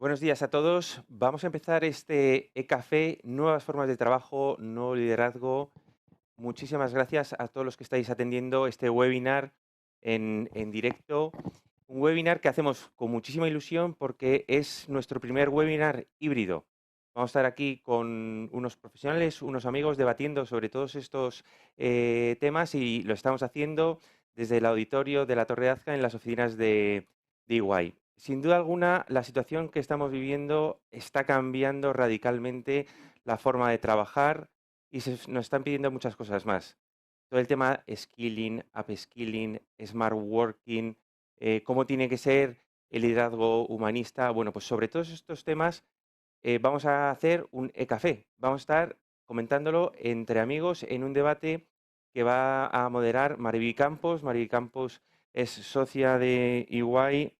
Buenos días a todos. Vamos a empezar este e-café, nuevas formas de trabajo, nuevo liderazgo. Muchísimas gracias a todos los que estáis atendiendo este webinar en directo. Un webinar que hacemos con muchísima ilusión porque es nuestro primer webinar híbrido. Vamos a estar aquí con unos profesionales, unos amigos, debatiendo sobre todos estos temas y lo estamos haciendo desde el auditorio de la Torre Azca en las oficinas de EY. Sin duda alguna, la situación que estamos viviendo está cambiando radicalmente la forma de trabajar y nos están pidiendo muchas cosas más. Todo el tema skilling, upskilling, smart working, cómo tiene que ser el liderazgo humanista. Bueno, pues sobre todos estos temas vamos a hacer un e-café. Vamos a estar comentándolo entre amigos en un debate que va a moderar Mariby Campos. Mariby Campos es socia de EY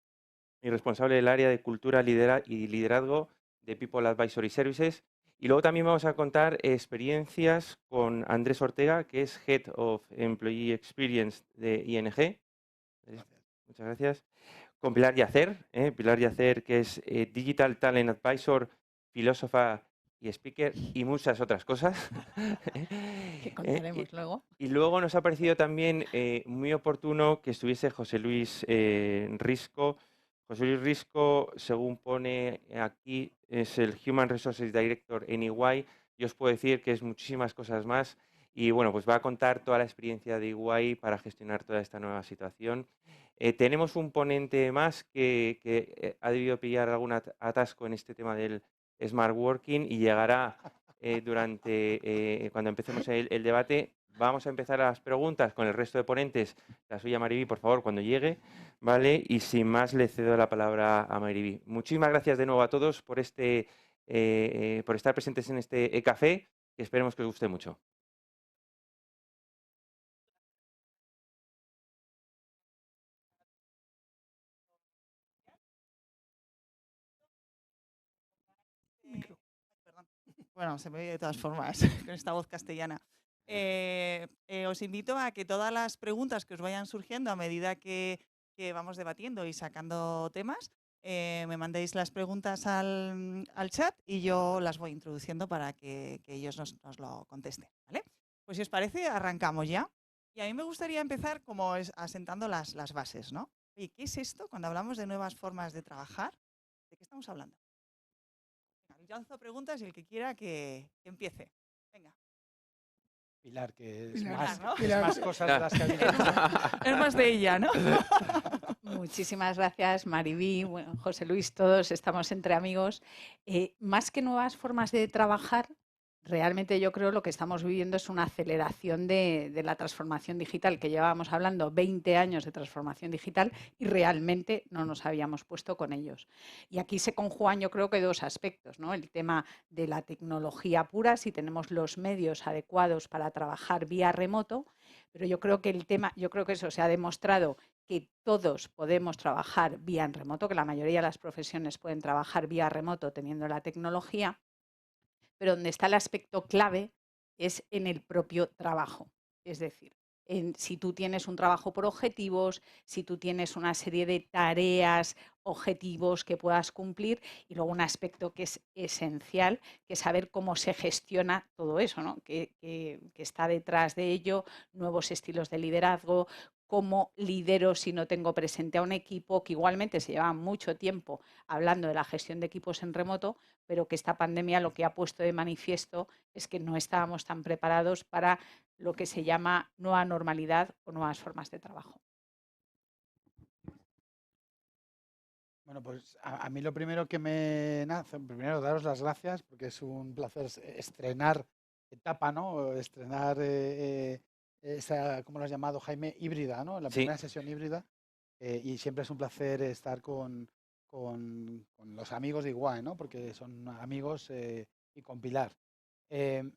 y responsable del área de cultura y liderazgo de People Advisory Services. Y luego también vamos a contar experiencias con Andrés Ortega, que es Head of Employee Experience de ING. Gracias. Muchas gracias. Con Pilar Yacer, Pilar Yacer, que es Digital Talent Advisor, filósofa y speaker y muchas otras cosas. Que Eh, y, contaremos luego. y luego nos ha parecido también muy oportuno que estuviese José Luis Risco. José Luis Risco, según pone aquí, es el Human Resources Director en EY. Yo os puedo decir que es muchísimas cosas más. Y bueno, pues va a contar toda la experiencia de EY para gestionar toda esta nueva situación. Tenemos un ponente más que ha debido pillar algún atasco en este tema del smart working y llegará cuando empecemos el debate. Vamos a empezar las preguntas con el resto de ponentes. La suya, Mariby, por favor, cuando llegue, ¿vale? Y sin más, le cedo la palabra a Mariby. Muchísimas gracias de nuevo a todos por estar presentes en este e-café, que esperemos que os guste mucho. Micro. Perdón. Bueno, se me oye de todas formas con esta voz castellana. Os invito a que todas las preguntas que os vayan surgiendo a medida que vamos debatiendo y sacando temas, me mandéis las preguntas al chat y yo las voy introduciendo para que ellos nos lo contesten, ¿vale? Pues si os parece, arrancamos ya. Y a mí me gustaría empezar como asentando las bases, ¿no? Oye, ¿qué es esto cuando hablamos de nuevas formas de trabajar? ¿De qué estamos hablando? Venga, yo lanzo preguntas y el que quiera que empiece. Venga. Pilar, que es Pilar, más, ¿no? es más cosas de las que ha dicho. Es más de ella, ¿no? Muchísimas gracias, Mariby, bueno, José Luis, todos estamos entre amigos. Más que nuevas formas de trabajar, realmente yo creo lo que estamos viviendo es una aceleración de la transformación digital, que llevábamos hablando 20 años de transformación digital y realmente no nos habíamos puesto con ellos. Y aquí se conjugan yo creo que dos aspectos, ¿no? El tema de la tecnología pura, si tenemos los medios adecuados para trabajar vía remoto, pero yo creo que eso se ha demostrado que todos podemos trabajar vía en remoto, que la mayoría de las profesiones pueden trabajar vía remoto teniendo la tecnología, pero donde está el aspecto clave es en el propio trabajo. Es decir, si tú tienes un trabajo por objetivos, si tú tienes una serie de tareas, objetivos que puedas cumplir y luego un aspecto que es esencial, que es saber cómo se gestiona todo eso, ¿no? que está detrás de ello, nuevos estilos de liderazgo, cómo lidero si no tengo presente a un equipo, que igualmente se lleva mucho tiempo hablando de la gestión de equipos en remoto, pero que esta pandemia lo que ha puesto de manifiesto es que no estábamos tan preparados para lo que se llama nueva normalidad o nuevas formas de trabajo. Bueno, pues a mí lo primero que me nace, primero daros las gracias porque es un placer estrenar etapa, ¿no? Estrenar esa, ¿cómo lo has llamado, Jaime? Híbrida, ¿no? La Sí, primera sesión híbrida. Y siempre es un placer estar con los amigos de Iguay, ¿no? Porque son amigos y con Pilar.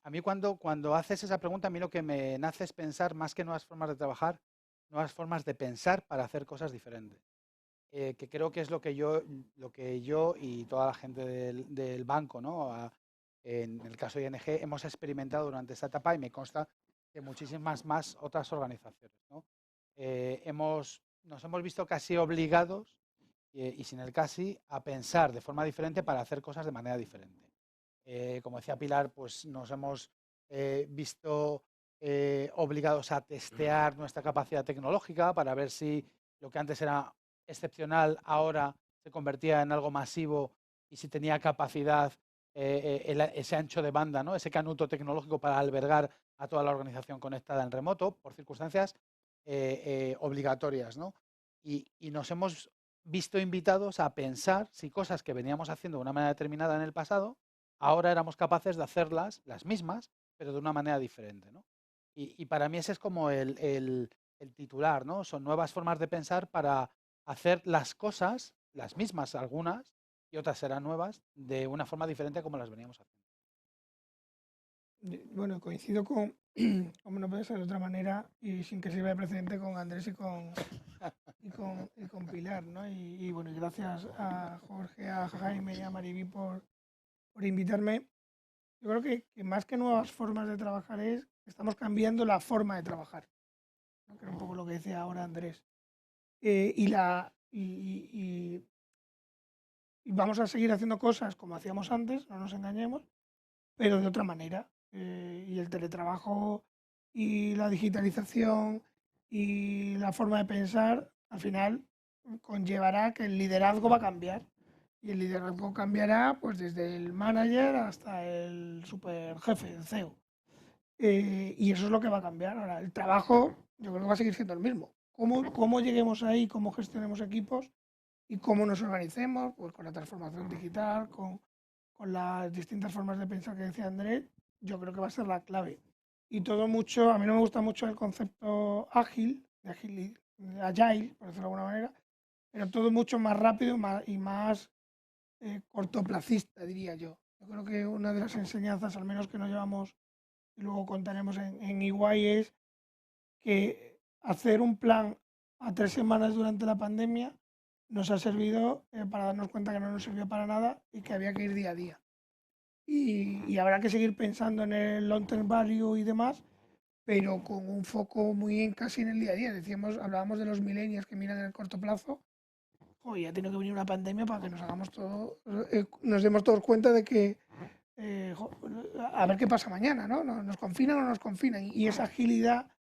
A mí cuando haces esa pregunta, a mí lo que me nace es pensar más que nuevas formas de trabajar, nuevas formas de pensar para hacer cosas diferentes. Que creo que es lo que yo y toda la gente del banco, ¿no? En el caso de ING, hemos experimentado durante esta etapa y me consta que muchísimas más otras organizaciones, ¿no? Nos hemos visto casi obligados y sin el casi a pensar de forma diferente para hacer cosas de manera diferente. Como decía Pilar, pues nos hemos visto obligados a testear nuestra capacidad tecnológica para ver si lo que antes era excepcional ahora se convertía en algo masivo y si tenía capacidad, ese ancho de banda, ¿no? Ese canuto tecnológico para albergar a toda la organización conectada en remoto por circunstancias obligatorias, ¿no? Y nos hemos visto invitados a pensar si cosas que veníamos haciendo de una manera determinada en el pasado, ahora éramos capaces de hacerlas las mismas, pero de una manera diferente, ¿no? Y para mí ese es como el titular, ¿no? Son nuevas formas de pensar para hacer las cosas, las mismas algunas, y otras serán nuevas, de una forma diferente como las veníamos haciendo. Bueno, coincido con, como no puede ser de otra manera, y sin que sirva de precedente con Andrés y con Pilar, ¿no? Y bueno, y gracias a Jorge, a Jaime y a Mariví por invitarme. Yo creo que más que nuevas formas de trabajar es que estamos cambiando la forma de trabajar, ¿no? Que era un poco lo que decía ahora Andrés. Y vamos a seguir haciendo cosas como hacíamos antes, no nos engañemos, pero de otra manera. Y el teletrabajo y la digitalización y la forma de pensar, al final conllevará que el liderazgo va a cambiar. Y el liderazgo cambiará pues desde el manager hasta el super jefe, el CEO. Y eso es lo que va a cambiar. Ahora, el trabajo yo creo que va a seguir siendo el mismo. ¿Cómo lleguemos ahí, cómo gestionemos equipos y cómo nos organicemos? Pues con la transformación digital, con las distintas formas de pensar que decía Andrés, yo creo que va a ser la clave. Y todo mucho, a mí no me gusta mucho el concepto ágil, de agile, por decirlo de alguna manera, pero todo mucho más rápido y más cortoplacista, diría yo. Yo creo que una de las enseñanzas, al menos que nos llevamos y luego contaremos en EY, es que hacer un plan a 3 semanas durante la pandemia nos ha servido para darnos cuenta que no nos sirvió para nada y que había que ir día a día. Y habrá que seguir pensando en el long term value y demás, pero con un foco muy en casi en el día a día. Hablábamos de los millennials que miran en el corto plazo. Hoy ya tiene que venir una pandemia para que nos demos todos cuenta de que a ver qué pasa mañana, ¿no? ¿Nos confinan o no nos confinan? Y esa agilidad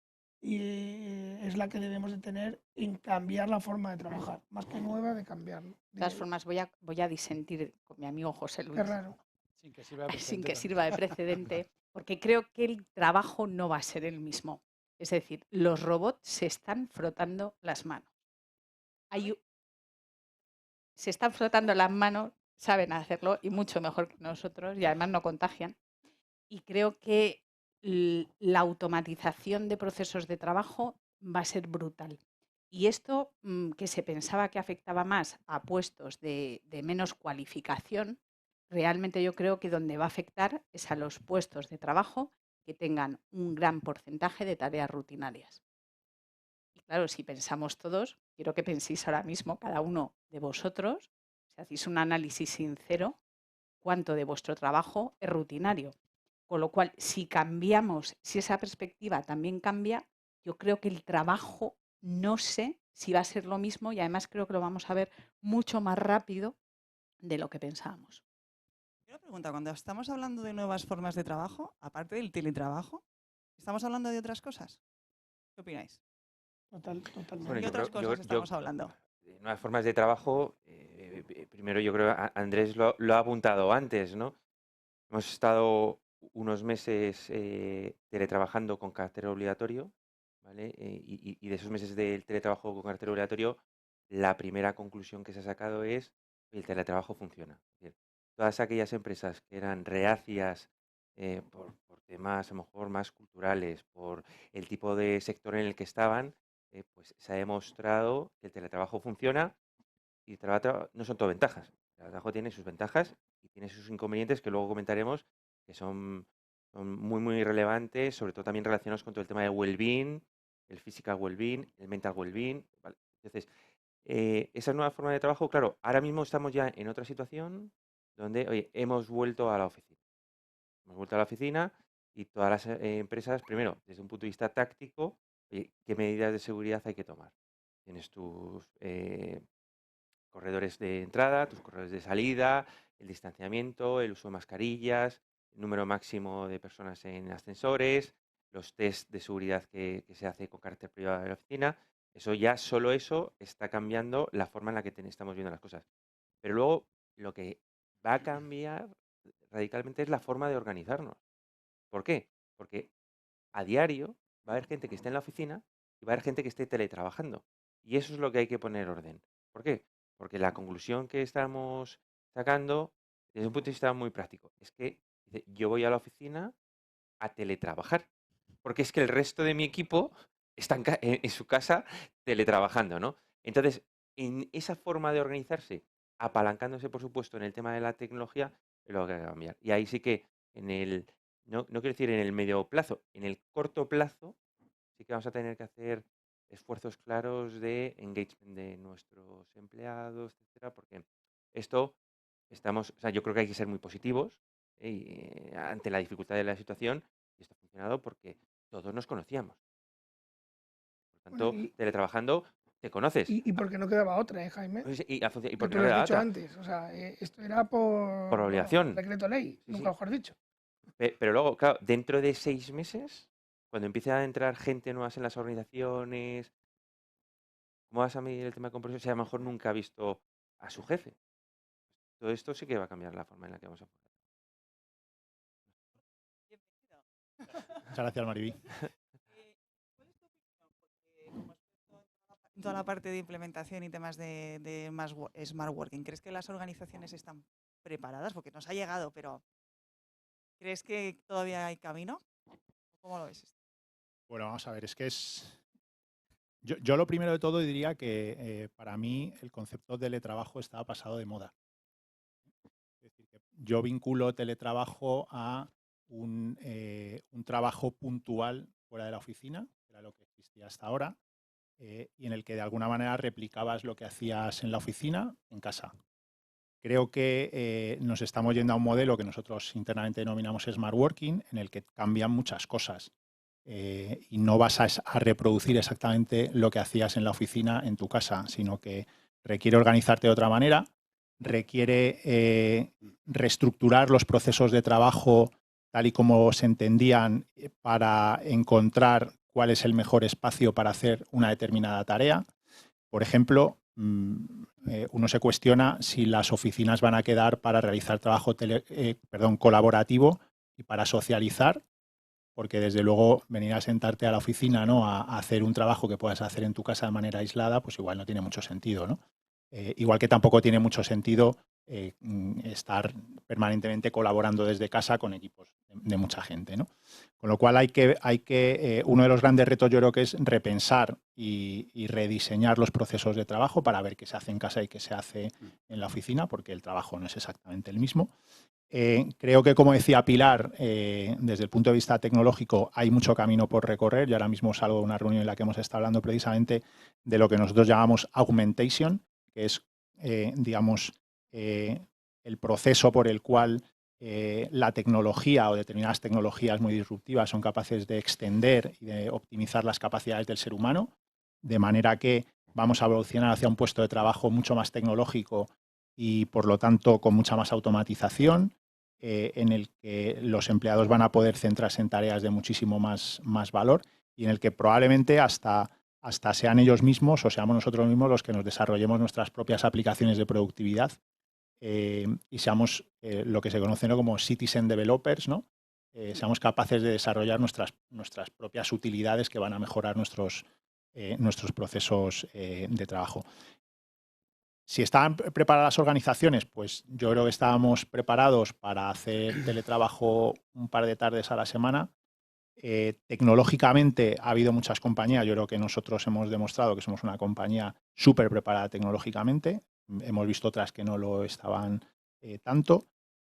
es la que debemos de tener en cambiar la forma de trabajar, más que nueva, de cambiarlo. De todas formas, voy a disentir con mi amigo José Luis. Qué raro. Sin que sirva de Sin precedente que también. sirva de precedente, porque creo que el trabajo no va a ser el mismo. Es decir, los robots se están frotando las manos. Se están frotando las manos, saben hacerlo y mucho mejor que nosotros y además no contagian. Y creo que la automatización de procesos de trabajo va a ser brutal. Y esto que se pensaba que afectaba más a puestos de menos cualificación, realmente yo creo que donde va a afectar es a los puestos de trabajo que tengan un gran porcentaje de tareas rutinarias. Y claro, si pensamos todos, quiero que penséis ahora mismo, cada uno de vosotros, si hacéis un análisis sincero, cuánto de vuestro trabajo es rutinario. Con lo cual, si cambiamos, si esa perspectiva también cambia, yo creo que el trabajo no sé si va a ser lo mismo y además creo que lo vamos a ver mucho más rápido de lo que pensábamos. Una pregunta, cuando estamos hablando de nuevas formas de trabajo, aparte del teletrabajo, ¿estamos hablando de otras cosas? ¿Qué opináis? Totalmente. Bueno, ¿Qué otras cosas estamos hablando? De nuevas formas de trabajo, primero yo creo que Andrés lo ha apuntado antes, ¿no? Hemos estado unos meses teletrabajando con carácter obligatorio, ¿vale? Y de esos meses del teletrabajo con carácter obligatorio, la primera conclusión que se ha sacado es que el teletrabajo funciona. Es decir, todas aquellas empresas que eran reacias por temas a lo mejor más culturales, por el tipo de sector en el que estaban, pues se ha demostrado que el teletrabajo funciona y el teletrabajo no son todo ventajas. El teletrabajo tiene sus ventajas y tiene sus inconvenientes que luego comentaremos, que son muy, muy relevantes, sobre todo también relacionados con todo el tema de well-being, el physical well-being, el mental well-being. ¿Vale? Entonces, esa nueva forma de trabajo, claro, ahora mismo estamos ya en otra situación donde, oye, hemos vuelto a la oficina. Hemos vuelto a la oficina y todas las empresas, primero, desde un punto de vista táctico, oye, ¿qué medidas de seguridad hay que tomar? Tienes tus corredores de entrada, tus corredores de salida, el distanciamiento, el uso de mascarillas, el número máximo de personas en ascensores, los test de seguridad que se hace con carácter privado de la oficina. Solo eso está cambiando la forma en la que estamos viendo las cosas. Pero luego lo que va a cambiar radicalmente es la forma de organizarnos. ¿Por qué? Porque a diario va a haber gente que esté en la oficina y va a haber gente que esté teletrabajando. Y eso es lo que hay que poner orden. ¿Por qué? Porque la conclusión que estamos sacando, desde un punto de vista muy práctico, es que yo voy a la oficina a teletrabajar. Porque es que el resto de mi equipo está en su casa teletrabajando, ¿no? Entonces, en esa forma de organizarse, apalancándose, por supuesto, en el tema de la tecnología, es lo que hay que cambiar. Y ahí sí que no quiero decir en el medio plazo, en el corto plazo, sí que vamos a tener que hacer esfuerzos claros de engagement de nuestros empleados, etcétera, porque esto yo creo que hay que ser muy positivos ante la dificultad de la situación, y esto ha funcionado porque todos nos conocíamos. Por Bueno, tanto, teletrabajando, te conoces. y porque no quedaba otra, Jaime. Y Que porque tú no lo has queda dicho otra. antes. O sea, esto era por obligación. decreto ley, Sí, nunca sí. mejor dicho. Pero luego, claro, dentro de 6 meses, cuando empiece a entrar gente nueva en las organizaciones, ¿cómo vas a medir el tema de compromiso si a lo mejor nunca ha visto a su jefe? Todo esto sí que va a cambiar la forma en la que vamos a poder. Muchas gracias, Mariví. ¿Cuál es tu opinión? Porque como experto en toda la parte de implementación y temas de smart working, ¿crees que las organizaciones están preparadas? Porque nos ha llegado, pero ¿crees que todavía hay camino? ¿Cómo lo ves? Bueno, vamos a ver, es que es... Yo lo primero de todo diría que para mí el concepto de teletrabajo estaba pasado de moda. Es decir, que yo vinculo teletrabajo a un trabajo puntual fuera de la oficina, que era lo que existía hasta ahora, y en el que de alguna manera replicabas lo que hacías en la oficina en casa. Creo que nos estamos yendo a un modelo que nosotros internamente denominamos Smart Working, en el que cambian muchas cosas. Y no vas a reproducir exactamente lo que hacías en la oficina en tu casa, sino que requiere organizarte de otra manera, requiere reestructurar los procesos de trabajo tal y como se entendían para encontrar cuál es el mejor espacio para hacer una determinada tarea. Por ejemplo, uno se cuestiona si las oficinas van a quedar para realizar trabajo colaborativo y para socializar, porque desde luego venir a sentarte a la oficina, ¿no?, a hacer un trabajo que puedas hacer en tu casa de manera aislada, pues igual no tiene mucho sentido, ¿no? Igual que tampoco tiene mucho sentido estar permanentemente colaborando desde casa con equipos de mucha gente, ¿no? Con lo cual uno de los grandes retos yo creo que es repensar y rediseñar los procesos de trabajo para ver qué se hace en casa y qué se hace en la oficina, porque el trabajo no es exactamente el mismo. Creo que, como decía Pilar, desde el punto de vista tecnológico hay mucho camino por recorrer. Yo ahora mismo salgo de una reunión en la que hemos estado hablando precisamente de lo que nosotros llamamos augmentation, que es, digamos, el proceso por el cual la tecnología o determinadas tecnologías muy disruptivas son capaces de extender y de optimizar las capacidades del ser humano, de manera que vamos a evolucionar hacia un puesto de trabajo mucho más tecnológico y, por lo tanto, con mucha más automatización, en el que los empleados van a poder centrarse en tareas de muchísimo más valor y en el que probablemente hasta sean ellos mismos o seamos nosotros mismos los que nos desarrollemos nuestras propias aplicaciones de productividad y seamos lo que se conoce, ¿no?, como citizen developers, ¿no? Seamos capaces de desarrollar nuestras propias utilidades que van a mejorar nuestros procesos de trabajo. Si estaban preparadas las organizaciones, pues yo creo que estábamos preparados para hacer teletrabajo un par de tardes a la semana. Tecnológicamente ha habido muchas compañías. Yo creo que nosotros hemos demostrado que somos una compañía súper preparada tecnológicamente. Hemos visto otras que no lo estaban tanto,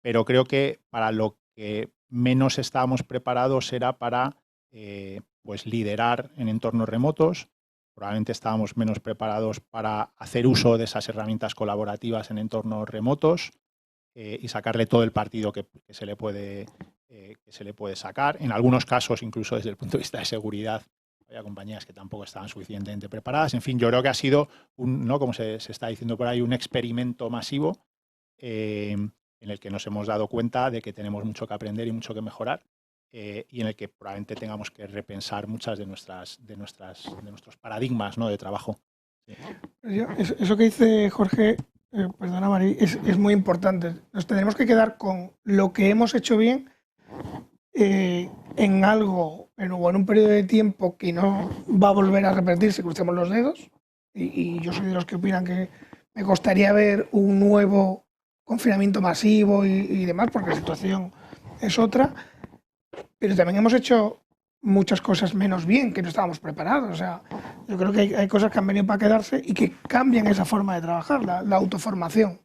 pero creo que para lo que menos estábamos preparados era para pues liderar en entornos remotos. Probablemente estábamos menos preparados para hacer uso de esas herramientas colaborativas en entornos remotos y sacarle todo el partido que se le puede sacar. En algunos casos, incluso desde el punto de vista de seguridad, había compañías que tampoco estaban suficientemente preparadas. En fin, yo creo que ha sido, ¿no? Como se está diciendo por ahí, un experimento masivo en el que nos hemos dado cuenta de que tenemos mucho que aprender y mucho que mejorar, y en el que probablemente tengamos que repensar muchas de nuestros paradigmas, ¿no? de trabajo. Sí. Eso que dice Jorge, perdona Mari, es muy importante. Nos tenemos que quedar con lo que hemos hecho bien en algo en un periodo de tiempo que no va a volver a repetirse, crucemos los dedos, y yo soy de los que opinan que me costaría ver un nuevo confinamiento masivo y demás, porque la situación es otra, pero también hemos hecho muchas cosas menos bien, que no estábamos preparados. O sea, yo creo que hay cosas que han venido para quedarse y que cambian esa forma de trabajar, la autoformación.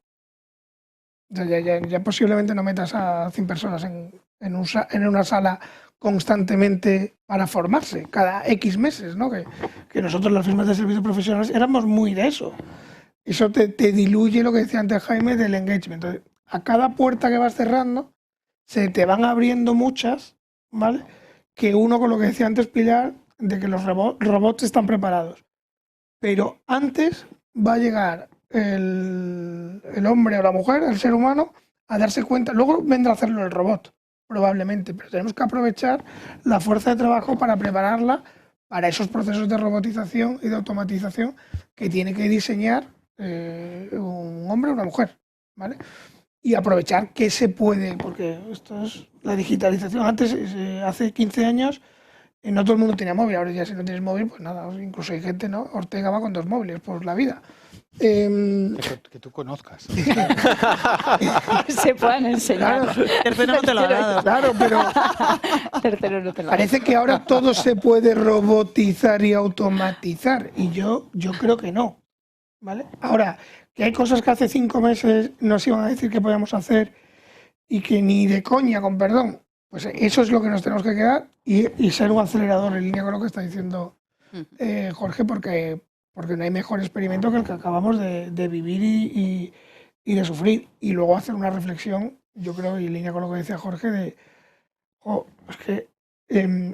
O sea, ya posiblemente no metas a 100 personas en una sala constantemente para formarse, cada X meses, ¿no? Que nosotros, las firmas de servicios profesionales, éramos muy de eso. Eso te diluye lo que decía antes Jaime del engagement. Entonces, a cada puerta que vas cerrando, se te van abriendo muchas, ¿vale? Que uno, con lo que decía antes Pilar, de que los robots están preparados. Pero antes va a llegar el hombre o la mujer, el ser humano, a darse cuenta. Luego vendrá a hacerlo el robot, probablemente, pero tenemos que aprovechar la fuerza de trabajo para prepararla para esos procesos de robotización y de automatización que tiene que diseñar un hombre o una mujer, ¿vale? Y aprovechar que se puede, porque esto es la digitalización. Antes, hace 15 años, no todo el mundo tenía móvil. Ahora ya si no tienes móvil, pues nada, incluso hay gente, ¿no? Ortega va con 2 móviles por la vida. Que tú conozcas. Se puedan enseñar. Claro. Tercero no te lo ha dado. Claro, pero Tercero no te lo parece que ahora todo se puede robotizar y automatizar. Y yo creo que no, ¿vale? Ahora, que hay cosas que hace 5 meses nos iban a decir que podíamos hacer y que ni de coña, con perdón, pues eso es lo que nos tenemos que quedar y ser un acelerador en línea con lo que está diciendo Jorge, porque no hay mejor experimento que el que acabamos de vivir y de sufrir. Y luego hacer una reflexión, yo creo, y en línea con lo que decía Jorge, de es que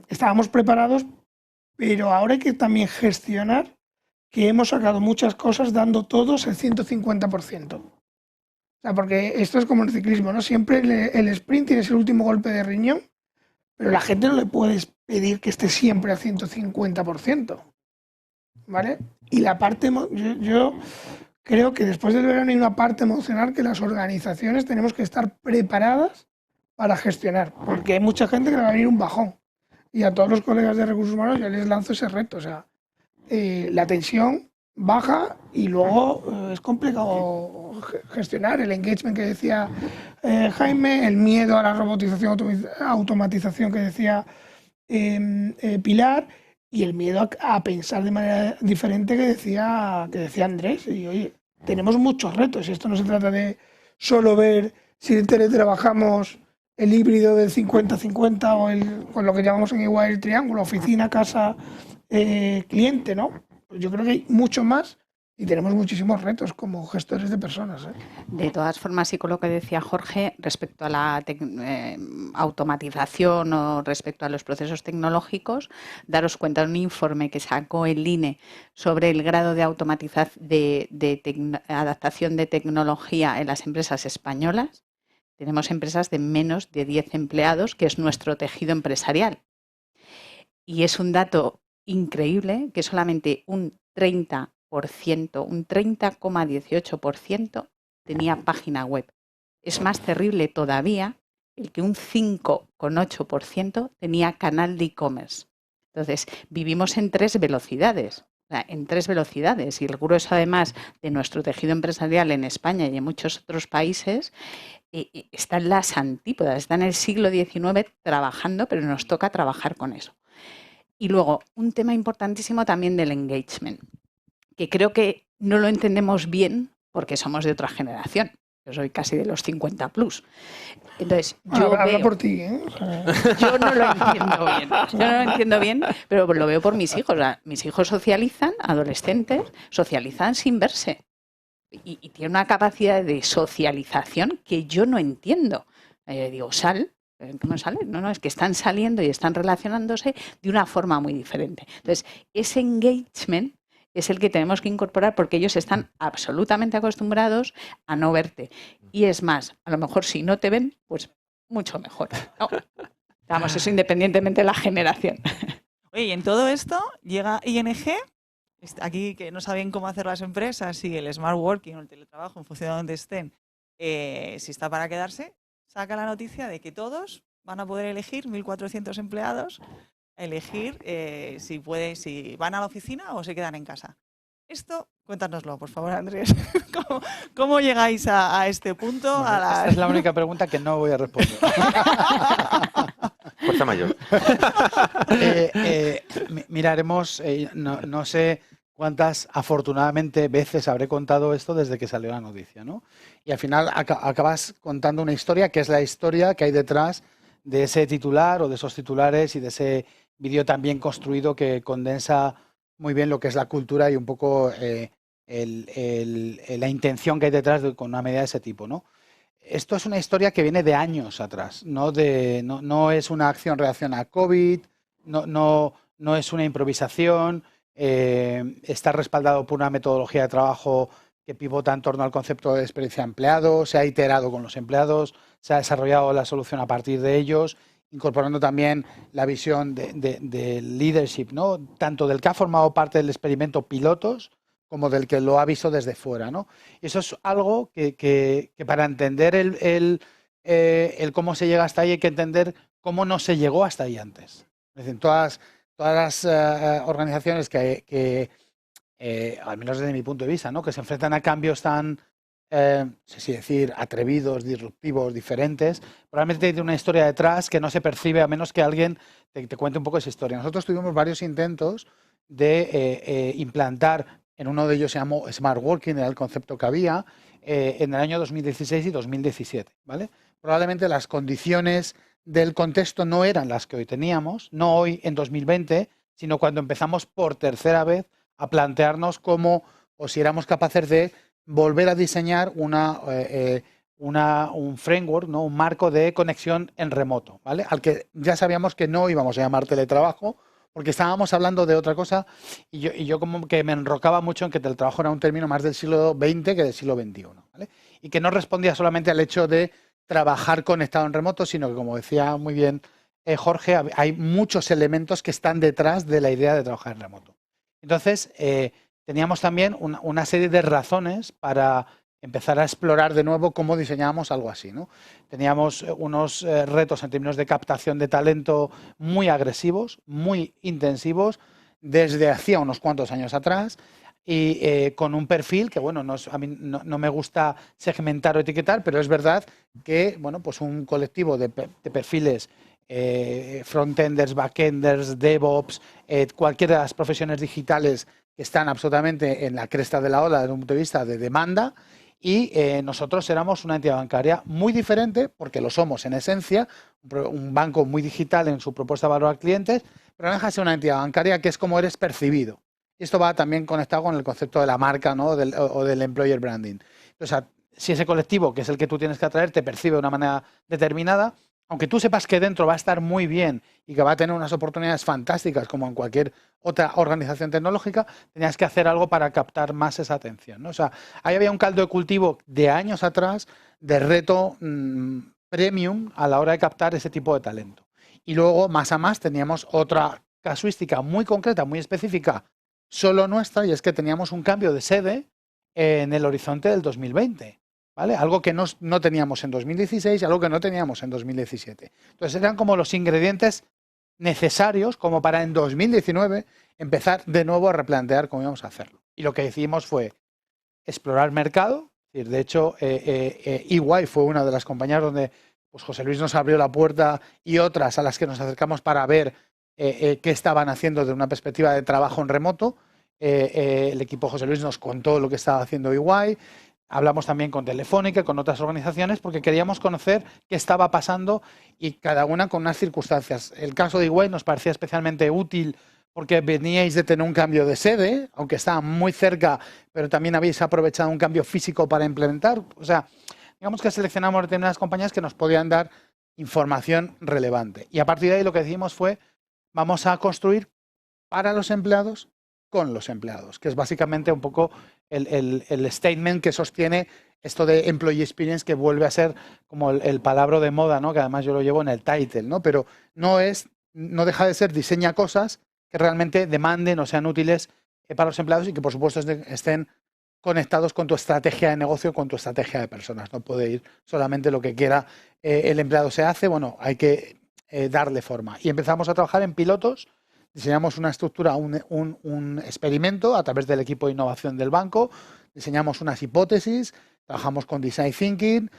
estábamos preparados, pero ahora hay que también gestionar que hemos sacado muchas cosas dando todos el 150%. O sea, porque esto es como el ciclismo, ¿no? Siempre el sprint tienes el último golpe de riñón, pero la gente no le puedes pedir que esté siempre al 150%, ¿vale? Y la parte, yo creo que después del verano hay una parte emocional que las organizaciones tenemos que estar preparadas para gestionar, porque hay mucha gente que le va a venir un bajón. Y a todos los colegas de recursos humanos yo les lanzo ese reto, o sea, la tensión baja y luego es complicado gestionar el engagement que decía Jaime, el miedo a la robotización, automatización que decía Pilar, y el miedo a pensar de manera diferente que decía Andrés. Y oye, tenemos muchos retos y esto no se trata de solo ver si teletrabajamos el híbrido del 50-50 o con lo que llamamos en igual el triángulo, oficina, casa, cliente, ¿no? Yo creo que hay mucho más y tenemos muchísimos retos como gestores de personas, ¿eh? De todas formas, y con lo que decía Jorge, respecto a la automatización o respecto a los procesos tecnológicos, daros cuenta de un informe que sacó el INE sobre el grado de adaptación de tecnología en las empresas españolas. Tenemos empresas de menos de 10 empleados, que es nuestro tejido empresarial. Y es un dato increíble que solamente un 30%, un 30,18% tenía página web. Es más terrible todavía el que un 5,8% tenía canal de e-commerce. Entonces, vivimos en 3 velocidades. En 3 velocidades, y el grueso además de nuestro tejido empresarial en España y en muchos otros países está en las antípodas, está en el siglo XIX trabajando, pero nos toca trabajar con eso. Y luego, un tema importantísimo también del engagement, que creo que no lo entendemos bien porque somos de otra generación. Yo soy casi de los 50 plus. Entonces, habla por ti, ¿eh? Yo no lo entiendo bien. Yo no lo entiendo bien, pero lo veo por mis hijos. O sea, mis hijos socializan, adolescentes, socializan sin verse. Y tienen una capacidad de socialización que yo no entiendo. Digo, sal, ¿qué me sale? No, es que están saliendo y están relacionándose de una forma muy diferente. Entonces, ese engagement es el que tenemos que incorporar porque ellos están absolutamente acostumbrados a no verte. Y es más, a lo mejor si no te ven, pues mucho mejor, ¿no? Vamos, eso independientemente de la generación. Oye, y en todo esto llega ING, aquí que no saben cómo hacer las empresas y el smart working o el teletrabajo en función de donde estén, si está para quedarse, saca la noticia de que todos van a poder elegir, 1.400 empleados, elegir si van a la oficina o se quedan en casa. Esto, cuéntanoslo, por favor, Andrés. ¿Cómo llegáis a este punto? Bueno, esta es la única pregunta que no voy a responder. Fuerza mayor. Miraremos, no sé cuántas, afortunadamente, veces habré contado esto desde que salió la noticia, ¿no? Y al final acabas contando una historia que es la historia que hay detrás de ese titular o de esos titulares y de ese vídeo tan bien construido que condensa muy bien lo que es la cultura y un poco la intención que hay detrás con una medida de ese tipo, ¿no? Esto es una historia que viene de años atrás, no es una acción-reacción a COVID, no es una improvisación, está respaldado por una metodología de trabajo que pivota en torno al concepto de experiencia de empleado, se ha iterado con los empleados, se ha desarrollado la solución a partir de ellos, incorporando también la visión de leadership, ¿no? Tanto del que ha formado parte del experimento pilotos, como del que lo ha visto desde fuera, ¿no? Y eso es algo que para entender el cómo se llega hasta ahí hay que entender cómo no se llegó hasta ahí antes. Es decir, todas las organizaciones que al menos desde mi punto de vista, ¿no? Que se enfrentan a cambios tan, no sé si decir, atrevidos, disruptivos, diferentes, probablemente tiene una historia detrás que no se percibe a menos que alguien te cuente un poco esa historia. Nosotros tuvimos varios intentos de implantar. En uno de ellos se llamó Smart Working, era el concepto que había, en el año 2016 y 2017. ¿Vale? Probablemente las condiciones del contexto no eran las que hoy teníamos, no hoy en 2020, sino cuando empezamos por tercera vez a plantearnos cómo o si éramos capaces de volver a diseñar un framework, ¿no? Un marco de conexión en remoto, ¿vale? Al que ya sabíamos que no íbamos a llamar teletrabajo, porque estábamos hablando de otra cosa y yo como que me enrocaba mucho en que el trabajo era un término más del siglo XX que del siglo XXI, ¿vale? Y que no respondía solamente al hecho de trabajar conectado en remoto, sino que, como decía muy bien Jorge, hay muchos elementos que están detrás de la idea de trabajar en remoto. Entonces, teníamos también una serie de razones para empezar a explorar de nuevo cómo diseñábamos algo así, ¿no? Teníamos unos retos en términos de captación de talento muy agresivos, muy intensivos, desde hacía unos cuantos años atrás y con un perfil que, bueno, a mí no me gusta segmentar o etiquetar, pero es verdad que, bueno, pues un colectivo de perfiles frontenders, backenders, DevOps, cualquiera de las profesiones digitales que están absolutamente en la cresta de la ola desde un punto de vista de demanda. Y nosotros éramos una entidad bancaria muy diferente, porque lo somos en esencia, un banco muy digital en su propuesta de valor al cliente, pero no deja de ser una entidad bancaria que es como eres percibido. Y esto va también conectado con el concepto de la marca, ¿no? o del employer branding. Entonces, si ese colectivo, que es el que tú tienes que atraer, te percibe de una manera determinada, aunque tú sepas que dentro va a estar muy bien y que va a tener unas oportunidades fantásticas como en cualquier otra organización tecnológica, tenías que hacer algo para captar más esa atención, ¿no? O sea, ahí había un caldo de cultivo de años atrás de reto premium a la hora de captar ese tipo de talento. Y luego, más a más, teníamos otra casuística muy concreta, muy específica, solo nuestra, y es que teníamos un cambio de sede en el horizonte del 2020. ¿Vale? Algo que no teníamos en 2016 y algo que no teníamos en 2017. Entonces eran como los ingredientes necesarios como para en 2019 empezar de nuevo a replantear cómo íbamos a hacerlo. Y lo que decidimos fue explorar mercado. De hecho, EY fue una de las compañías donde pues, José Luis nos abrió la puerta y otras a las que nos acercamos para ver qué estaban haciendo desde una perspectiva de trabajo en remoto. El equipo José Luis nos contó lo que estaba haciendo EY. Hablamos también con Telefónica, con otras organizaciones, porque queríamos conocer qué estaba pasando y cada una con unas circunstancias. El caso de EY nos parecía especialmente útil porque veníais de tener un cambio de sede, aunque estaba muy cerca, pero también habéis aprovechado un cambio físico para implementar. O sea, digamos que seleccionamos determinadas compañías que nos podían dar información relevante. Y a partir de ahí lo que decidimos fue, vamos a construir para los empleados, con los empleados, que es básicamente un poco el statement que sostiene esto de Employee Experience, que vuelve a ser como el palabra de moda, ¿no? Que además yo lo llevo en el title, ¿no? Pero no deja de ser diseña cosas que realmente demanden o sean útiles para los empleados y que por supuesto estén conectados con tu estrategia de negocio, con tu estrategia de personas. No puede ir solamente lo que quiera el empleado se hace, bueno, hay que darle forma. Y empezamos a trabajar en pilotos, diseñamos una estructura, un experimento a través del equipo de innovación del banco, diseñamos unas hipótesis, trabajamos con Design Thinking,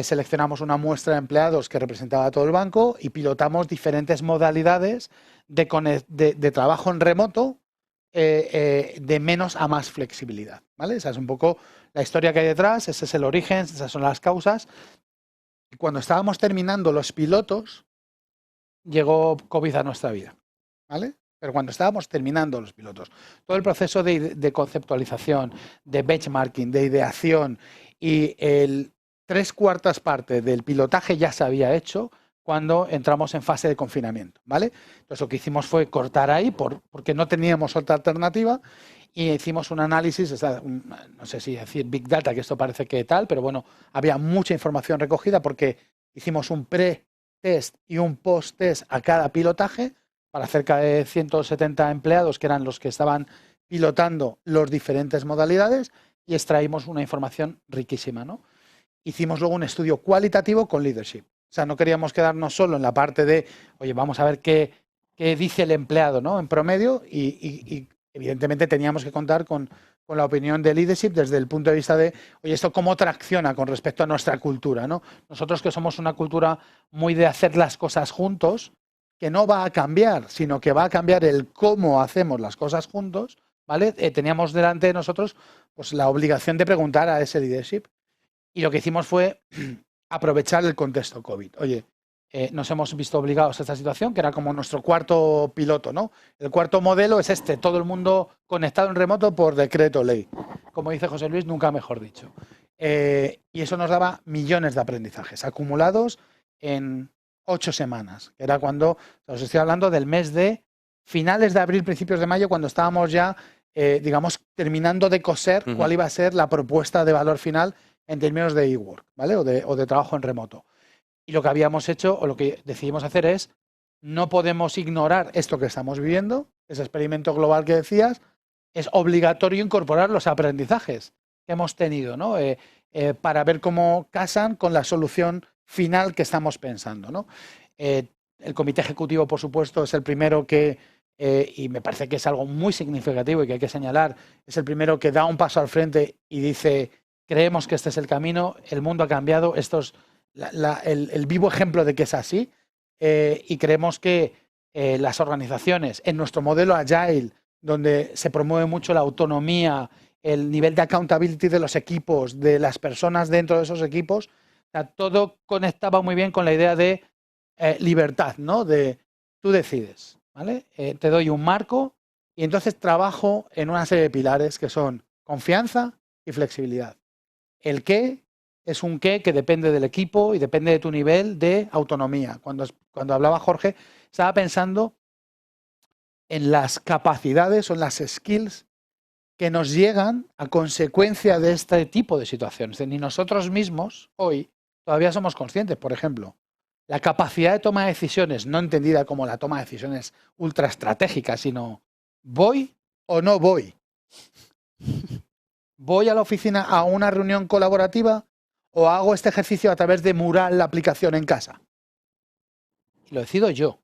seleccionamos una muestra de empleados que representaba a todo el banco y pilotamos diferentes modalidades de trabajo en remoto de menos a más flexibilidad, ¿vale? Esa es un poco la historia que hay detrás, ese es el origen, esas son las causas. Y cuando estábamos terminando los pilotos, llegó COVID a nuestra vida, ¿vale? Pero cuando estábamos terminando los pilotos, todo el proceso de conceptualización, de benchmarking, de ideación y el 3/4 parte del pilotaje ya se había hecho cuando entramos en fase de confinamiento, ¿vale? Entonces lo que hicimos fue cortar ahí porque no teníamos otra alternativa y hicimos un análisis, no sé si decir Big Data, que esto parece que tal, pero bueno, había mucha información recogida porque hicimos un pre-test y un post-test a cada pilotaje para cerca de 170 empleados que eran los que estaban pilotando las diferentes modalidades y extraímos una información riquísima, ¿no? Hicimos luego un estudio cualitativo con leadership. O sea, no queríamos quedarnos solo en la parte de, oye, vamos a ver qué dice el empleado, ¿no? En promedio y evidentemente teníamos que contar con la opinión de leadership desde el punto de vista de, oye, ¿esto cómo tracciona con respecto a nuestra cultura, ¿no? Nosotros que somos una cultura muy de hacer las cosas juntos, que no va a cambiar, sino que va a cambiar el cómo hacemos las cosas juntos, ¿vale? Teníamos delante de nosotros pues, la obligación de preguntar a ese leadership. Y lo que hicimos fue aprovechar el contexto COVID. Oye, nos hemos visto obligados a esta situación, que era como nuestro cuarto piloto, ¿no? El cuarto modelo es todo el mundo conectado en remoto por decreto ley. Como dice José Luis, nunca mejor dicho. Y eso nos daba millones de aprendizajes acumulados en 8 semanas, que era cuando, os estoy hablando del mes de finales de abril, principios de mayo, cuando estábamos ya, digamos, terminando de coser cuál iba a ser la propuesta de valor final en términos de e-work, ¿vale? O de trabajo en remoto. Y lo que habíamos hecho, o lo que decidimos hacer es, no podemos ignorar esto que estamos viviendo, ese experimento global que decías, es obligatorio incorporar los aprendizajes que hemos tenido, ¿no? Para ver cómo casan con la solución final que estamos pensando, ¿no? El comité ejecutivo, por supuesto, es el primero que, y me parece que es algo muy significativo y que hay que señalar, es el primero que da un paso al frente y dice, creemos que este es el camino, el mundo ha cambiado, esto es el vivo ejemplo de que es así, y creemos que las organizaciones, en nuestro modelo Agile, donde se promueve mucho la autonomía, el nivel de accountability de los equipos, de las personas dentro de esos equipos, todo conectaba muy bien con la idea de libertad, ¿no? De tú decides, ¿vale? Te doy un marco y entonces trabajo en una serie de pilares que son confianza y flexibilidad. El qué es un qué que depende del equipo y depende de tu nivel de autonomía. Cuando hablaba Jorge, estaba pensando en las capacidades o en las skills que nos llegan a consecuencia de este tipo de situaciones. Ni nosotros mismos hoy todavía somos conscientes. Por ejemplo, la capacidad de toma de decisiones, no entendida como la toma de decisiones ultra estratégicas, sino ¿voy o no voy? ¿Voy a la oficina a una reunión colaborativa o hago este ejercicio a través de Mural, la aplicación en casa? Y lo decido yo. O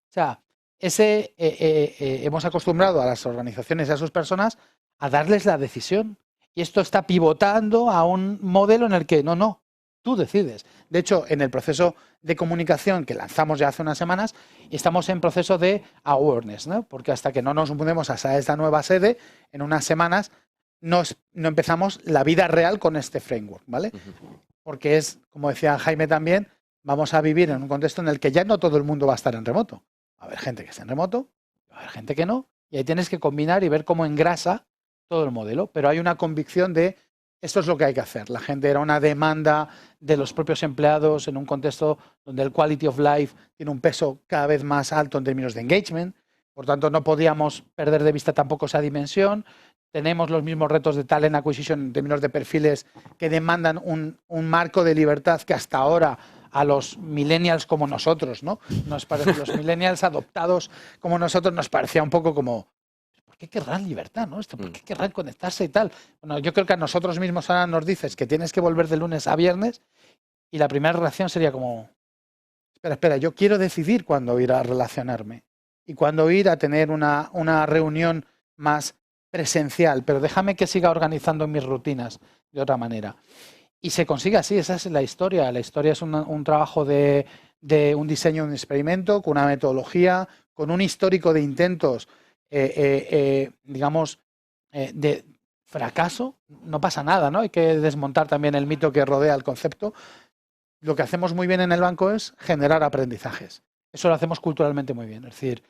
sea, hemos acostumbrado a las organizaciones y a sus personas a darles la decisión. Y esto está pivotando a un modelo en el que no, tú decides. De hecho, en el proceso de comunicación que lanzamos ya hace unas semanas, estamos en proceso de awareness, ¿no? Porque hasta que no nos mudemos a esta nueva sede, en unas semanas no empezamos la vida real con este framework, ¿vale? Porque es, como decía Jaime también, vamos a vivir en un contexto en el que ya no todo el mundo va a estar en remoto. Va a haber gente que está en remoto, va a haber gente que no, y ahí tienes que combinar y ver cómo engrasa todo el modelo. Pero hay una convicción de esto es lo que hay que hacer. La gente era una demanda de los propios empleados en un contexto donde el quality of life tiene un peso cada vez más alto en términos de engagement. Por tanto, no podíamos perder de vista tampoco esa dimensión. Tenemos los mismos retos de talent acquisition en términos de perfiles que demandan un marco de libertad que hasta ahora a los millennials como nosotros, ¿no? Nos parece, los millennials adoptados como nosotros nos parecía un poco como, ¿por qué querrán libertad, no? ¿Por qué querrán conectarse y tal? Bueno, yo creo que a nosotros mismos ahora nos dices que tienes que volver de lunes a viernes y la primera reacción sería como, espera, yo quiero decidir cuándo ir a relacionarme y cuándo ir a tener una reunión más presencial, pero déjame que siga organizando mis rutinas de otra manera. Y se consigue así, esa es la historia. La historia es un trabajo de un diseño de un experimento, con una metodología, con un histórico de intentos, digamos, de fracaso. No pasa nada, ¿no? Hay que desmontar también el mito que rodea el concepto. Lo que hacemos muy bien en el banco es generar aprendizajes. Eso lo hacemos culturalmente muy bien. Es decir,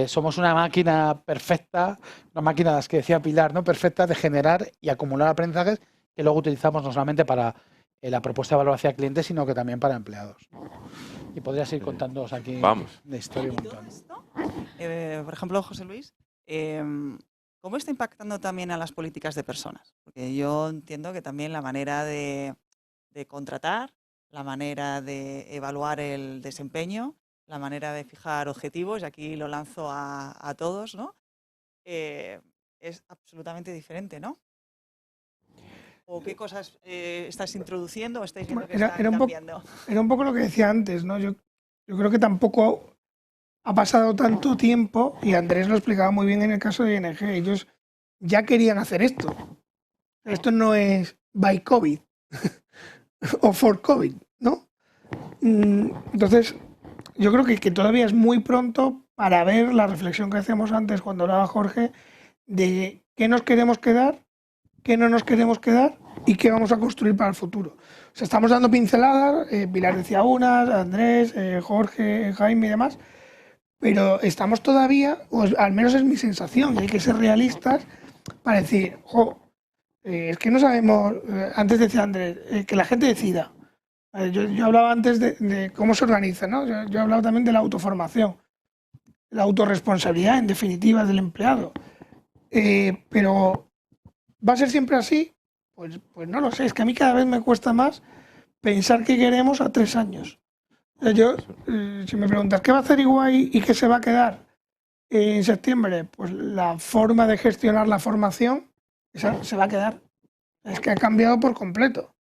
somos una máquina perfecta, una máquina, las que decía Pilar, ¿no? Perfecta de generar y acumular aprendizajes que luego utilizamos no solamente para la propuesta de valor hacia clientes, sino que también para empleados. Y podrías ir contándoos aquí de historia un montón. Esto, por ejemplo, José Luis, ¿cómo está impactando también a las políticas de personas? Porque yo entiendo que también la manera de contratar, la manera de evaluar el desempeño, la manera de fijar objetivos, y aquí lo lanzo a todos, ¿no? Es absolutamente diferente, ¿no? ¿O qué cosas estás introduciendo o estáis viendo que están cambiando? Era un poco lo que decía antes, ¿no? Yo creo que tampoco ha pasado tanto tiempo, y Andrés lo explicaba muy bien en el caso de ING. Ellos ya querían hacer esto. Esto no es by COVID o for COVID, ¿no? Entonces, yo creo que todavía es muy pronto para ver la reflexión que hacíamos antes cuando hablaba Jorge de qué nos queremos quedar, qué no nos queremos quedar y qué vamos a construir para el futuro. O sea, estamos dando pinceladas, Pilar decía unas, Andrés, Jorge, Jaime y demás, pero estamos todavía, o al menos es mi sensación, y hay que ser realistas para decir, es que no sabemos, antes decía Andrés, que la gente decida. Yo hablaba antes de cómo se organiza, ¿no? Yo hablaba también de la autoformación, la autorresponsabilidad, en definitiva, del empleado. Pero ¿va a ser siempre así? Pues no lo sé, es que a mí cada vez me cuesta más pensar qué queremos a 3 años. Yo, si me preguntas qué va a hacer Iguay y qué se va a quedar en septiembre, pues la forma de gestionar la formación, esa se va a quedar. Es que ha cambiado por completo.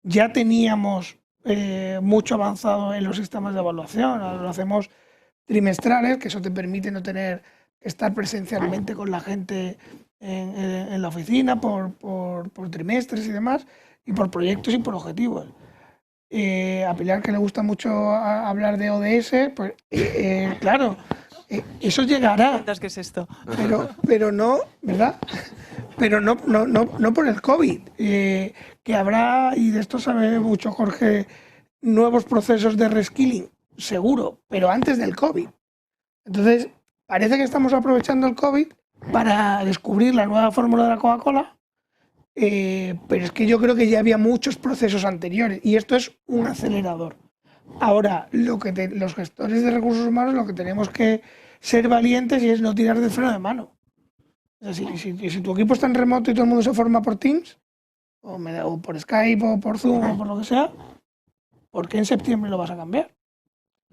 Ya teníamos mucho avanzado en los sistemas de evaluación, ahora lo hacemos trimestrales, que eso te permite no tener que estar presencialmente con la gente en la oficina por trimestres y demás, y por proyectos y por objetivos. A Pilar, que le gusta mucho hablar de ODS, pues claro, eso llegará. ¿Qué es esto? Pero no, ¿verdad? Pero no por el COVID, que habrá, y de esto sabe mucho Jorge, nuevos procesos de reskilling, seguro, pero antes del COVID. Entonces, parece que estamos aprovechando el COVID para descubrir la nueva fórmula de la Coca-Cola, pero es que yo creo que ya había muchos procesos anteriores y esto es un acelerador. Ahora, los gestores de recursos humanos lo que tenemos que ser valientes y es no tirar del freno de mano. O sea, si tu equipo está en remoto y todo el mundo se forma por Teams, o por Skype, o por Zoom, o por lo que sea, ¿por qué en septiembre lo vas a cambiar?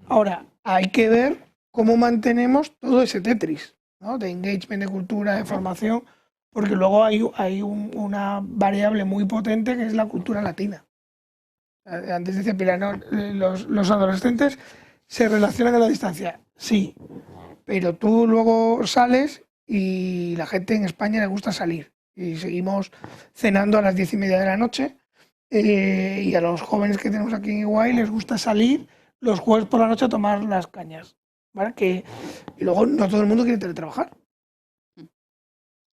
Ahora, hay que ver cómo mantenemos todo ese Tetris, ¿no? De engagement, de cultura, de formación, porque luego hay una variable muy potente que es la cultura latina. Antes decía Pilar, ¿no? Los adolescentes se relacionan a la distancia, sí, pero tú luego sales y la gente en España le gusta salir y seguimos cenando a las 10:30 de la noche, y a los jóvenes que tenemos aquí en Iguay les gusta salir los jueves por la noche a tomar las cañas, ¿vale? Y luego no todo el mundo quiere teletrabajar.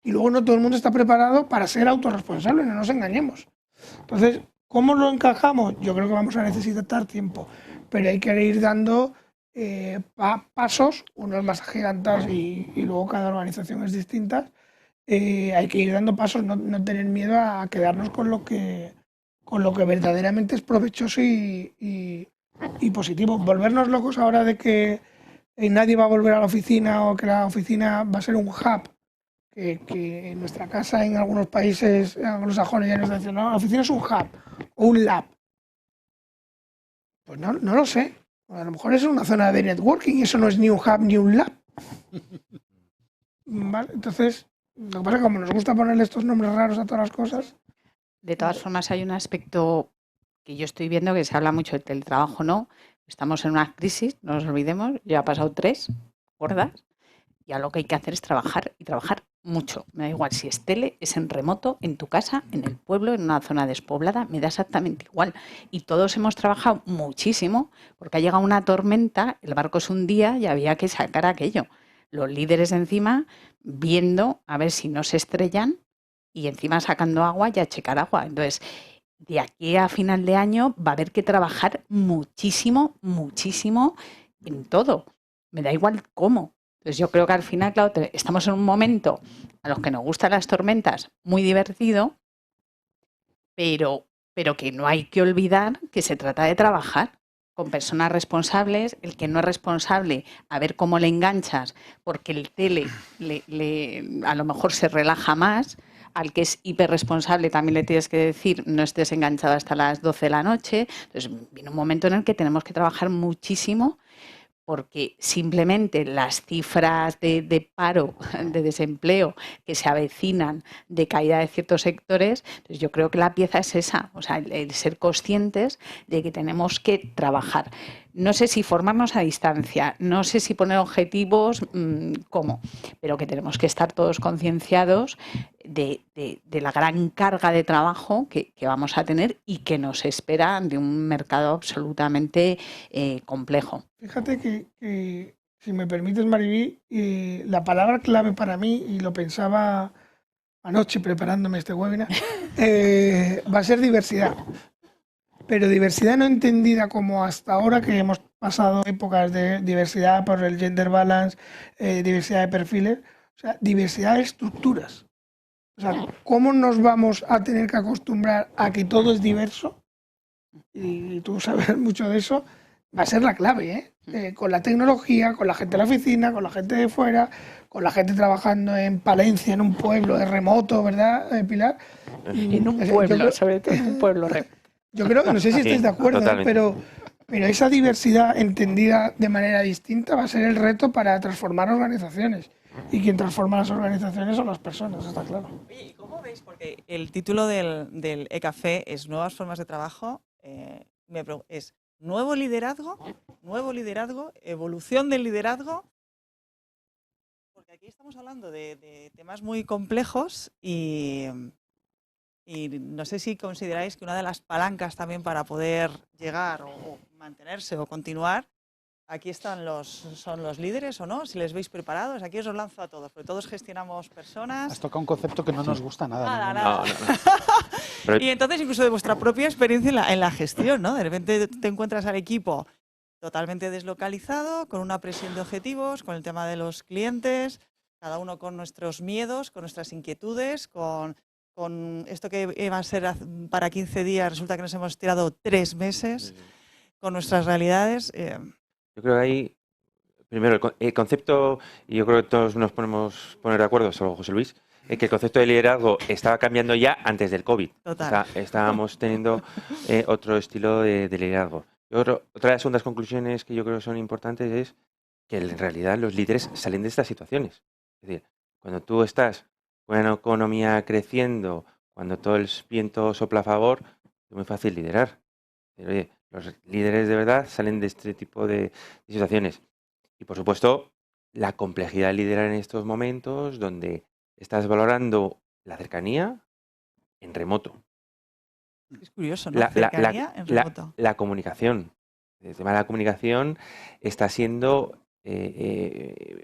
Y luego no todo el mundo está preparado para ser autorresponsable, no nos engañemos. Entonces, ¿cómo lo encajamos? Yo creo que vamos a necesitar tiempo, pero hay que ir dando pasos, unos más agigantados y luego cada organización es distinta, hay que ir dando pasos, no tener miedo a quedarnos con lo que verdaderamente es provechoso y positivo. Volvernos locos ahora de que nadie va a volver a la oficina o que la oficina va a ser un hub, que en nuestra casa en algunos países anglosajones ya nos dicen, no, la oficina es un hub o un lab. Pues no lo sé. A lo mejor es una zona de networking y eso no es ni un hub ni un lab. ¿Vale? Entonces, lo que pasa es que como nos gusta ponerle estos nombres raros a todas las cosas. De todas formas, hay un aspecto que yo estoy viendo que se habla mucho del teletrabajo, ¿no? Estamos en una crisis, no nos olvidemos, ya ha pasado 3 gordas, y a lo que hay que hacer es trabajar y trabajar mucho. Me da igual si es tele, es en remoto, en tu casa, en el pueblo, en una zona despoblada, me da exactamente igual. Y todos hemos trabajado muchísimo porque ha llegado una tormenta, el barco se hundía y había que sacar aquello. Los líderes encima viendo a ver si no se estrellan y encima sacando agua y a checar agua. Entonces, de aquí a final de año va a haber que trabajar muchísimo, muchísimo en todo. Me da igual cómo. Entonces yo creo que al final, claro, estamos en un momento a los que nos gustan las tormentas muy divertido, pero que no hay que olvidar que se trata de trabajar con personas responsables. El que no es responsable, a ver cómo le enganchas, porque el tele a lo mejor se relaja más. Al que es hiperresponsable también le tienes que decir no estés enganchado hasta las 12 de la noche. Entonces viene un momento en el que tenemos que trabajar muchísimo porque simplemente las cifras de paro, de desempleo que se avecinan, de caída de ciertos sectores, pues yo creo que la pieza es esa, o sea, el ser conscientes de que tenemos que trabajar. No sé si formarnos a distancia, no sé si poner objetivos, cómo, pero que tenemos que estar todos concienciados de la gran carga de trabajo que vamos a tener y que nos espera de un mercado absolutamente complejo. Fíjate que, si me permites, Mariví, la palabra clave para mí, y lo pensaba anoche preparándome este webinar, va a ser diversidad. Pero diversidad no entendida como hasta ahora, que hemos pasado épocas de diversidad por el gender balance, diversidad de perfiles, o sea, diversidad de estructuras. O sea, ¿cómo nos vamos a tener que acostumbrar a que todo es diverso? Y tú sabes mucho de eso, va a ser la clave, ¿eh? Con la tecnología, con la gente de la oficina, con la gente de fuera, con la gente trabajando en Palencia, en un pueblo de remoto, ¿verdad, Pilar? En un pueblo, sobre todo en un pueblo remoto. Yo creo que, no sé si estáis de acuerdo, pero esa diversidad entendida de manera distinta va a ser el reto para transformar organizaciones. Y quien transforma las organizaciones son las personas, está claro. Oye, ¿y cómo veis? Porque el título del e-café es Nuevas formas de trabajo, es nuevo liderazgo, evolución del liderazgo, porque aquí estamos hablando de temas muy complejos y no sé si consideráis que una de las palancas también para poder llegar o mantenerse o continuar, aquí son los líderes o no, si les veis preparados, aquí os los lanzo a todos, porque todos gestionamos personas. Has tocado un concepto que no nos gusta nada. Nada. No. Y entonces incluso de vuestra propia experiencia en la gestión, ¿no? De repente te encuentras al equipo totalmente deslocalizado, con una presión de objetivos, con el tema de los clientes, cada uno con nuestros miedos, con nuestras inquietudes, con esto que iba a ser para 15 días, resulta que nos hemos tirado 3 meses, con nuestras realidades. Yo creo que ahí, primero, el concepto, y yo creo que todos nos podemos poner de acuerdo, salvo José Luis, que el concepto de liderazgo estaba cambiando ya antes del COVID. Total. Estábamos teniendo otro estilo de liderazgo. Otra de las segundas conclusiones que yo creo que son importantes es que en realidad los líderes salen de estas situaciones. Es decir, cuando tú estás con una economía creciendo, cuando todo el viento sopla a favor, es muy fácil liderar. Pero, oye, los líderes de verdad salen de este tipo de situaciones. Y por supuesto, la complejidad de liderar en estos momentos donde estás valorando la cercanía en remoto. Es curioso, ¿no? Cercanía en remoto. La comunicación. El tema de la comunicación está siendo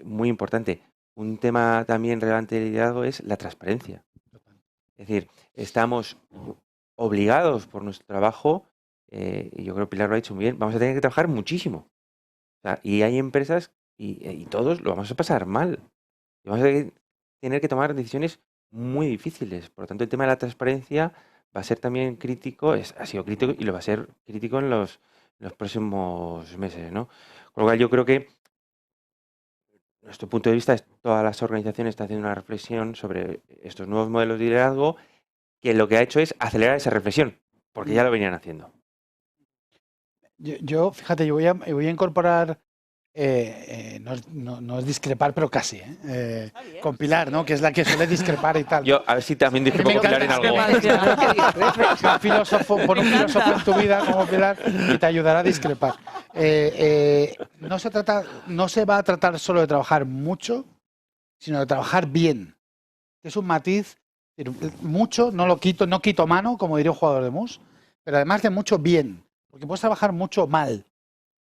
muy importante. Un tema también relevante de liderazgo es la transparencia. Es decir, estamos obligados por nuestro trabajo, y yo creo que Pilar lo ha dicho muy bien, vamos a tener que trabajar muchísimo. O sea, y hay empresas y todos lo vamos a pasar mal. Y vamos a tener que tomar decisiones muy difíciles. Por lo tanto, el tema de la transparencia va a ser también crítico, ha sido crítico y lo va a ser crítico en los próximos meses, ¿no? Con lo cual yo creo que nuestro punto de vista es todas las organizaciones están haciendo una reflexión sobre estos nuevos modelos de liderazgo que lo que ha hecho es acelerar esa reflexión, porque ya lo venían haciendo. Fíjate, yo voy a incorporar, no es discrepar, pero casi, con Pilar, ¿no? Que es la que suele discrepar y tal. Yo, a ver si también discrepo Me con Pilar en encanta algo. un filósofo, pon un filósofo en tu vida como Pilar y te ayudará a discrepar. No se va a tratar solo de trabajar mucho, sino de trabajar bien. Es un matiz, mucho, no quito mano, como diría un jugador de mus, pero además de mucho bien, porque puedes trabajar mucho mal.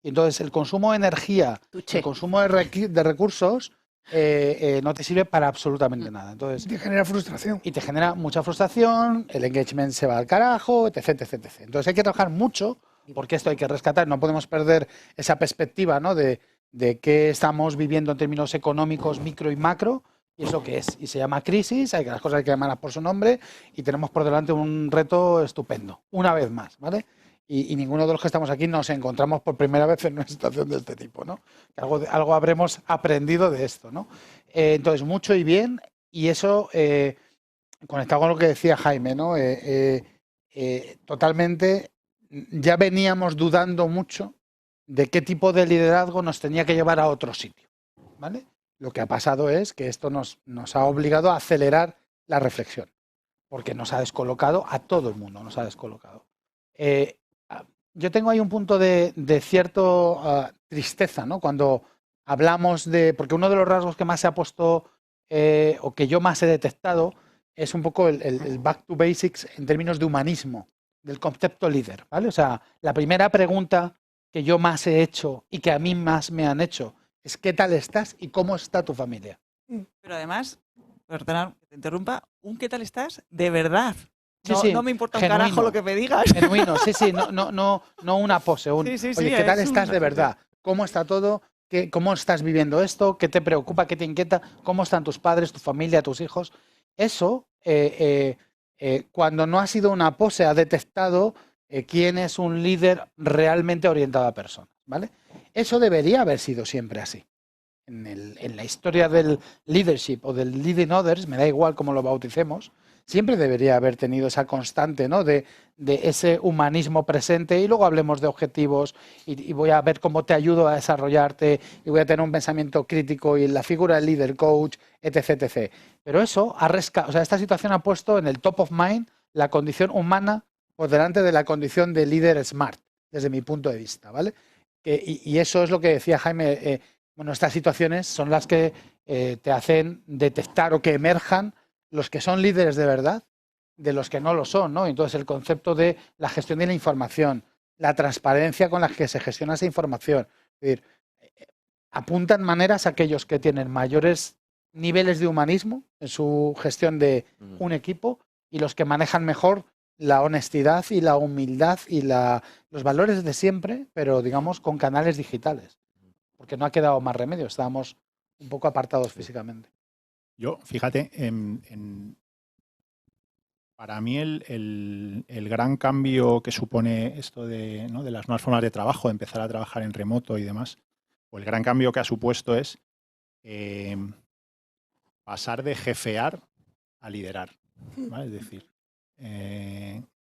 Y entonces el consumo de energía, el consumo de recursos no te sirve para absolutamente nada. Entonces, Te genera frustración. y te genera mucha frustración, el engagement se va al carajo, etc, etc, etc. Entonces hay que trabajar mucho, porque esto hay que rescatar, no podemos perder esa perspectiva, ¿no? de qué estamos viviendo en términos económicos, micro y macro, y es lo que es. Y se llama crisis, las cosas hay que llamarlas por su nombre, y tenemos por delante un reto estupendo, una vez más, ¿vale? Y ninguno de los que estamos aquí nos encontramos por primera vez en una situación de este tipo, ¿no? Que algo habremos aprendido de esto, ¿no? Entonces, mucho y bien, y eso, conectado con lo que decía Jaime, ¿no? Totalmente, ya veníamos dudando mucho de qué tipo de liderazgo nos tenía que llevar a otro sitio, ¿vale? Lo que ha pasado es que esto nos ha obligado a acelerar la reflexión, porque nos ha descolocado a todo el mundo, nos ha descolocado. Yo tengo ahí un punto de cierta tristeza, ¿no? Cuando hablamos de... Porque uno de los rasgos que más se ha puesto o que yo más he detectado es un poco el back to basics en términos de humanismo, del concepto líder, ¿vale? O sea, la primera pregunta que yo más he hecho y que a mí más me han hecho es ¿qué tal estás y cómo está tu familia? Pero además, perdona que te interrumpa, un ¿qué tal estás? De verdad. Sí, No, sí, no me importa un genuino. carajo lo que me digas. Genuino, sí, no una pose. Sí, Oye, ¿qué tal es estás de verdad? ¿Cómo está todo? ¿Cómo estás viviendo esto? ¿Qué te preocupa? ¿Qué te inquieta? ¿Cómo están tus padres, tu familia, tus hijos? Eso, cuando no ha sido una pose, ha detectado quién es un líder realmente orientado a personas, ¿vale? Eso debería haber sido siempre así. En la historia del leadership o del leading others, me da igual cómo lo bauticemos, siempre debería haber tenido esa constante, ¿no? de ese humanismo presente, y luego hablemos de objetivos y voy a ver cómo te ayudo a desarrollarte y voy a tener un pensamiento crítico y la figura del líder coach, etc, etc. Pero eso esta situación ha puesto en el top of mind la condición humana por delante de la condición de líder smart, desde mi punto de vista, ¿vale? Y eso es lo que decía Jaime. Bueno, estas situaciones son las que te hacen detectar o que emerjan los que son líderes de verdad de los que no lo son, ¿no? Entonces el concepto de la gestión de la información, la transparencia con la que se gestiona esa información, es decir, apuntan maneras a aquellos que tienen mayores niveles de humanismo en su gestión de un equipo y los que manejan mejor la honestidad y la humildad y los valores de siempre, pero digamos con canales digitales, porque no ha quedado más remedio, estábamos un poco apartados físicamente. Yo, fíjate, para mí el gran cambio que supone esto de las nuevas formas de trabajo, de empezar a trabajar en remoto y demás, o el gran cambio que ha supuesto es pasar de jefear a liderar, ¿vale? Es decir,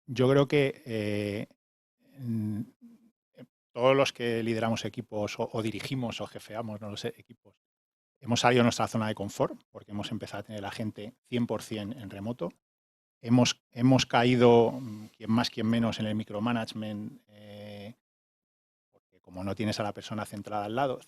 yo creo que todos los que lideramos equipos o dirigimos o jefeamos, no lo sé, equipos, hemos salido de nuestra zona de confort porque hemos empezado a tener a la gente 100% en remoto. Hemos caído, quien más, quien menos, en el micromanagement, porque como no tienes a la persona sentada al lado,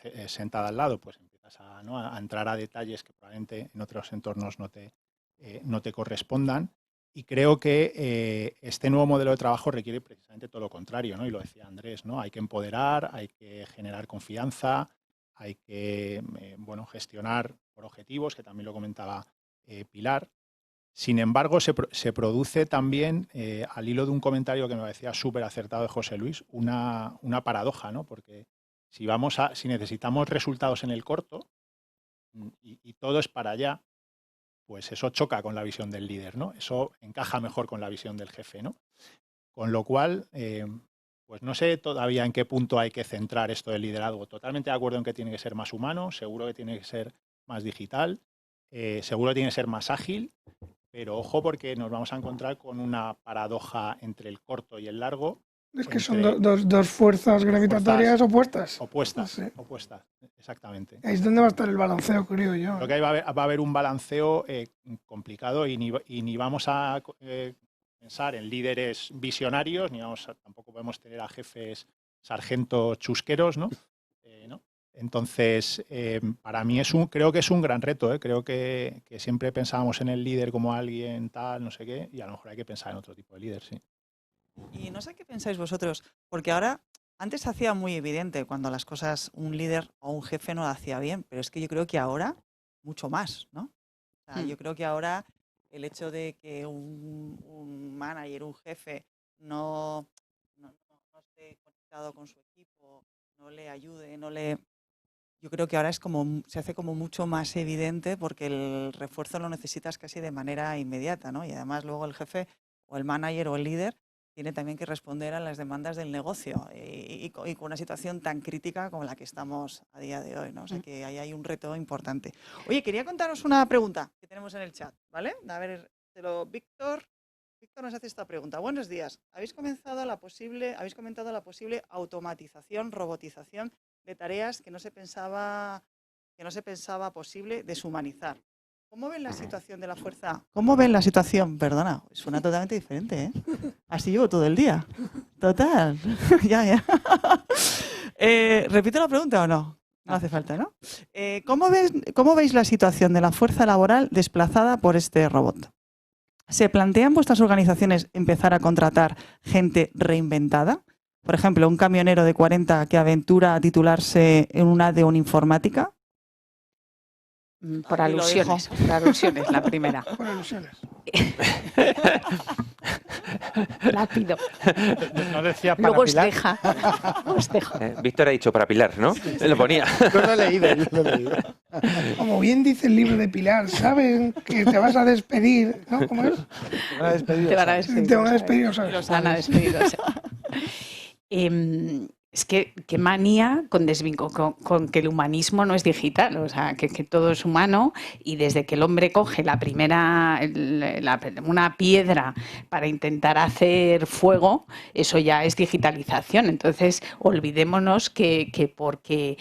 pues empiezas a entrar a detalles que probablemente en otros entornos no te correspondan. Y creo que este nuevo modelo de trabajo requiere precisamente todo lo contrario, ¿no? Y lo decía Andrés, ¿no? Hay que empoderar, hay que generar confianza, hay que gestionar por objetivos, que también lo comentaba Pilar. Sin embargo, se produce también, al hilo de un comentario que me parecía súper acertado de José Luis, una paradoja, ¿no? Porque si necesitamos resultados en el corto y todo es para allá, pues eso choca con la visión del líder, ¿no? Eso encaja mejor con la visión del jefe, ¿no? Con lo cual, pues no sé todavía en qué punto hay que centrar esto del liderazgo. Totalmente de acuerdo en que tiene que ser más humano, seguro que tiene que ser más digital, seguro que tiene que ser más ágil, pero ojo porque nos vamos a encontrar con una paradoja entre el corto y el largo. Es que son dos fuerzas gravitatorias opuestas. Opuestas, Sí. opuestas, exactamente. Ahí es donde va a estar el balanceo, creo yo. Creo que ahí va a haber un balanceo complicado y ni vamos a pensar en líderes visionarios, ni tampoco podemos tener a jefes sargentos chusqueros, ¿no? ¿No? Entonces, para mí creo que es un gran reto, ¿eh? Creo que siempre pensábamos en el líder como alguien tal, no sé qué, y a lo mejor hay que pensar en otro tipo de líder, sí. Y no sé qué pensáis vosotros, porque ahora, antes se hacía muy evidente cuando las cosas un líder o un jefe no lo hacía bien, pero es que yo creo que ahora mucho más, ¿no? O sea, yo creo que ahora el hecho de que un manager, un jefe no esté conectado con su equipo, no le ayude, yo creo que ahora se hace como mucho más evidente porque el refuerzo lo necesitas casi de manera inmediata, ¿no? Y además luego el jefe o el manager o el líder tiene también que responder a las demandas del negocio y con una situación tan crítica como la que estamos a día de hoy, ¿no? O sea que ahí hay un reto importante. Oye, quería contaros una pregunta que tenemos en el chat, ¿vale? A ver, Víctor nos hace esta pregunta. Buenos días. Habéis comentado la posible automatización, robotización de tareas que no se pensaba posible deshumanizar. ¿Cómo ven la situación de la fuerza? ¿Cómo ven la situación? Perdona, suena totalmente diferente, ¿eh? Así llevo todo el día. Total. Ya. ¿Repito la pregunta o no? No hace falta, ¿no? ¿Cómo veis la situación de la fuerza laboral desplazada por este robot? ¿Se plantean vuestras organizaciones empezar a contratar gente reinventada? Por ejemplo, un camionero de 40 que aventura a titularse en una de una informática. Por alusiones, la primera. Por alusiones. Rápido. No decía para Luego Pilar. os deja. Víctor ha dicho para Pilar, ¿no? Él lo ponía. Yo lo he leído. Como bien dice el libro de Pilar, saben que te vas a despedir, ¿no? ¿Cómo es? Te van a despedir. Te van a despedir. Te van a despedir, ¿sabes? Los van a despedir. O sea. Es que qué manía con que el humanismo no es digital, o sea, que todo es humano y desde que el hombre coge una piedra para intentar hacer fuego, eso ya es digitalización. Entonces, olvidémonos que porque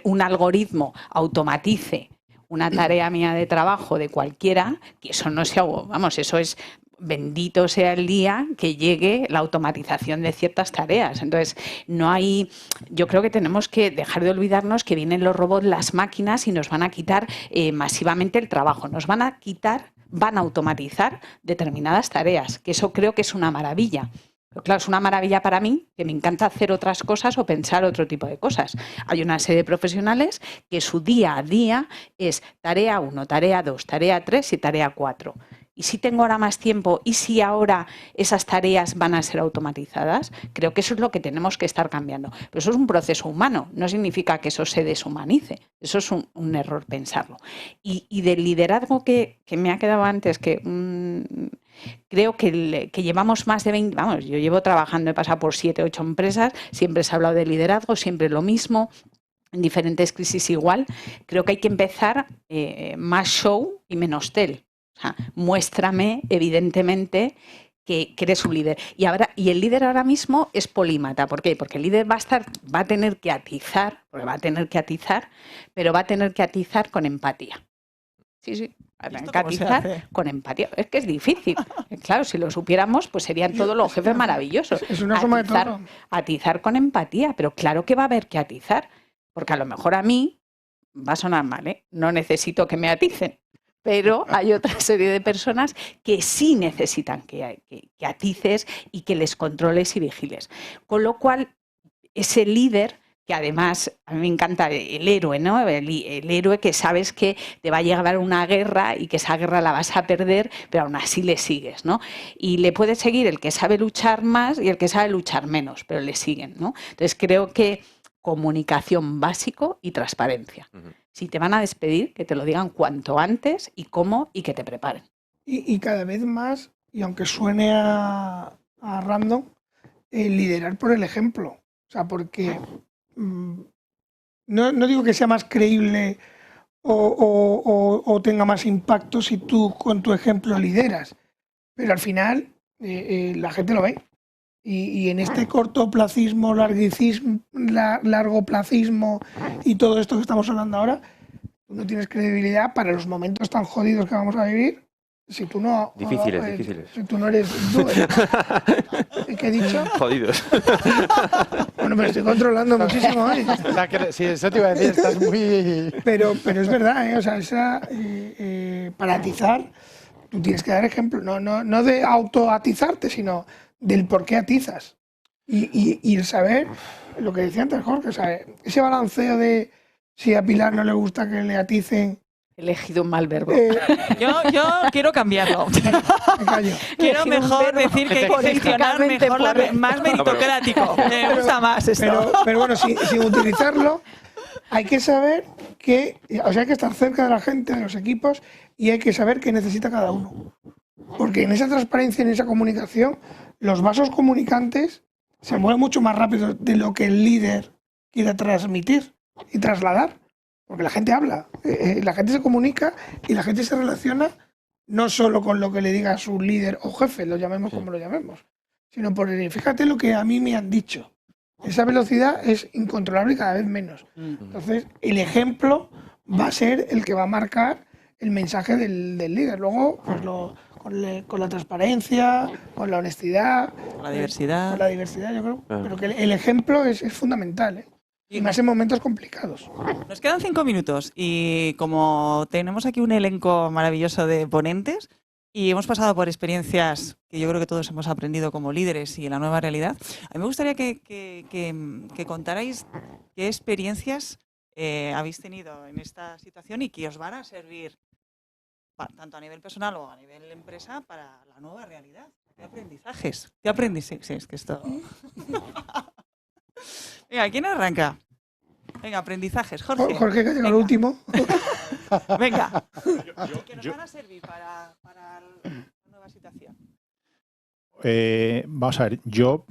un algoritmo automatice una tarea mía de trabajo de cualquiera, que eso no se hago, vamos, eso es bendito sea el día que llegue la automatización de ciertas tareas. Entonces, yo creo que tenemos que dejar de olvidarnos que vienen los robots, las máquinas y nos van a quitar masivamente el trabajo. Van a automatizar determinadas tareas, que eso creo que es una maravilla. Pero claro, es una maravilla para mí, que me encanta hacer otras cosas o pensar otro tipo de cosas. Hay una serie de profesionales que su día a día es tarea 1, tarea 2, tarea 3 y tarea 4. ¿Y si tengo ahora más tiempo? ¿Y si ahora esas tareas van a ser automatizadas? Creo que eso es lo que tenemos que estar cambiando. Pero eso es un proceso humano, no significa que eso se deshumanice. Eso es un error pensarlo. Y del liderazgo que me ha quedado antes, que creo que llevamos más de 20... Vamos, yo llevo trabajando, he pasado por 7, 8 empresas, siempre se ha hablado de liderazgo, siempre lo mismo, en diferentes crisis igual. Creo que hay que empezar más show y menos tell. O sea, muéstrame, evidentemente, que eres un líder. Y el líder ahora mismo es polímata. ¿Por qué? Porque el líder va a tener que atizar, pero va a tener que atizar con empatía. Sí. Va a tener que atizar con empatía. Es que es difícil. Claro, si lo supiéramos, pues serían todos los jefes maravillosos. Es una suma de todo. Atizar con empatía, pero claro que va a haber que atizar. Porque a lo mejor a mí va a sonar mal, ¿eh? No necesito que me aticen. Pero hay otra serie de personas que sí necesitan que atices y que les controles y vigiles. Con lo cual, ese líder, que además a mí me encanta el héroe, ¿no? El héroe que sabes que te va a llegar una guerra y que esa guerra la vas a perder, pero aún así le sigues, ¿no? Y le puede seguir el que sabe luchar más y el que sabe luchar menos, pero le siguen, ¿no? Entonces creo que comunicación básico y transparencia. Ujú. Si te van a despedir, que te lo digan cuanto antes y cómo y que te preparen. Y cada vez más, y aunque suene a random, liderar por el ejemplo. O sea, porque no digo que sea más creíble o tenga más impacto si tú con tu ejemplo lideras, pero al final la gente lo ve. Y en este cortoplacismo, largoplacismo y todo esto que estamos hablando ahora, tú no tienes credibilidad para los momentos tan jodidos que vamos a vivir si tú no... Difíciles. Si tú no eres... ¿Qué he dicho? Jodidos. Bueno, me estoy controlando muchísimo hoy. O sea, sí, eso te iba a decir, estás muy... Pero es verdad, ¿eh? O sea, para atizar, tú tienes que dar ejemplo, no de autoatizarte, sino del por qué atizas. Y el saber, lo que decía antes Jorge, o sea, ese balanceo de si a Pilar no le gusta que le aticen... He elegido un mal verbo. Yo quiero cambiarlo. Me callo. Quiero Elegir un mejor verbo decir que hay que gestionar políticamente mejor, correcto. más meritocrático. Me gusta más esto. Pero bueno, sin utilizarlo, hay que saber que, o sea, hay que estar cerca de la gente, de los equipos, y hay que saber qué necesita cada uno. Porque en esa transparencia, en esa comunicación, los vasos comunicantes se mueven mucho más rápido de lo que el líder quiera transmitir y trasladar. Porque la gente habla, la gente se comunica y la gente se relaciona no solo con lo que le diga su líder o jefe, lo llamemos como lo llamemos, sino por fíjate lo que a mí me han dicho. Esa velocidad es incontrolable y cada vez menos. Entonces, el ejemplo va a ser el que va a marcar el mensaje del líder. Luego, pues con la transparencia, con la honestidad, La diversidad. con la diversidad, yo creo. Claro. Pero que el ejemplo es fundamental, ¿eh? Y más en momentos complicados. Nos quedan 5 minutos y como tenemos aquí un elenco maravilloso de ponentes y hemos pasado por experiencias que yo creo que todos hemos aprendido como líderes y en la nueva realidad, a mí me gustaría que contarais qué experiencias habéis tenido en esta situación y que os van a servir tanto a nivel personal o a nivel empresa para la nueva realidad. ¿Qué aprendizajes? ¿Qué aprendizajes? Sí, es que esto... Venga, ¿quién arranca? Venga, aprendizajes. Jorge. Jorge, que ha llegado el venga. último. Venga. Que nos van a servir para la nueva situación. Vamos a ver, yo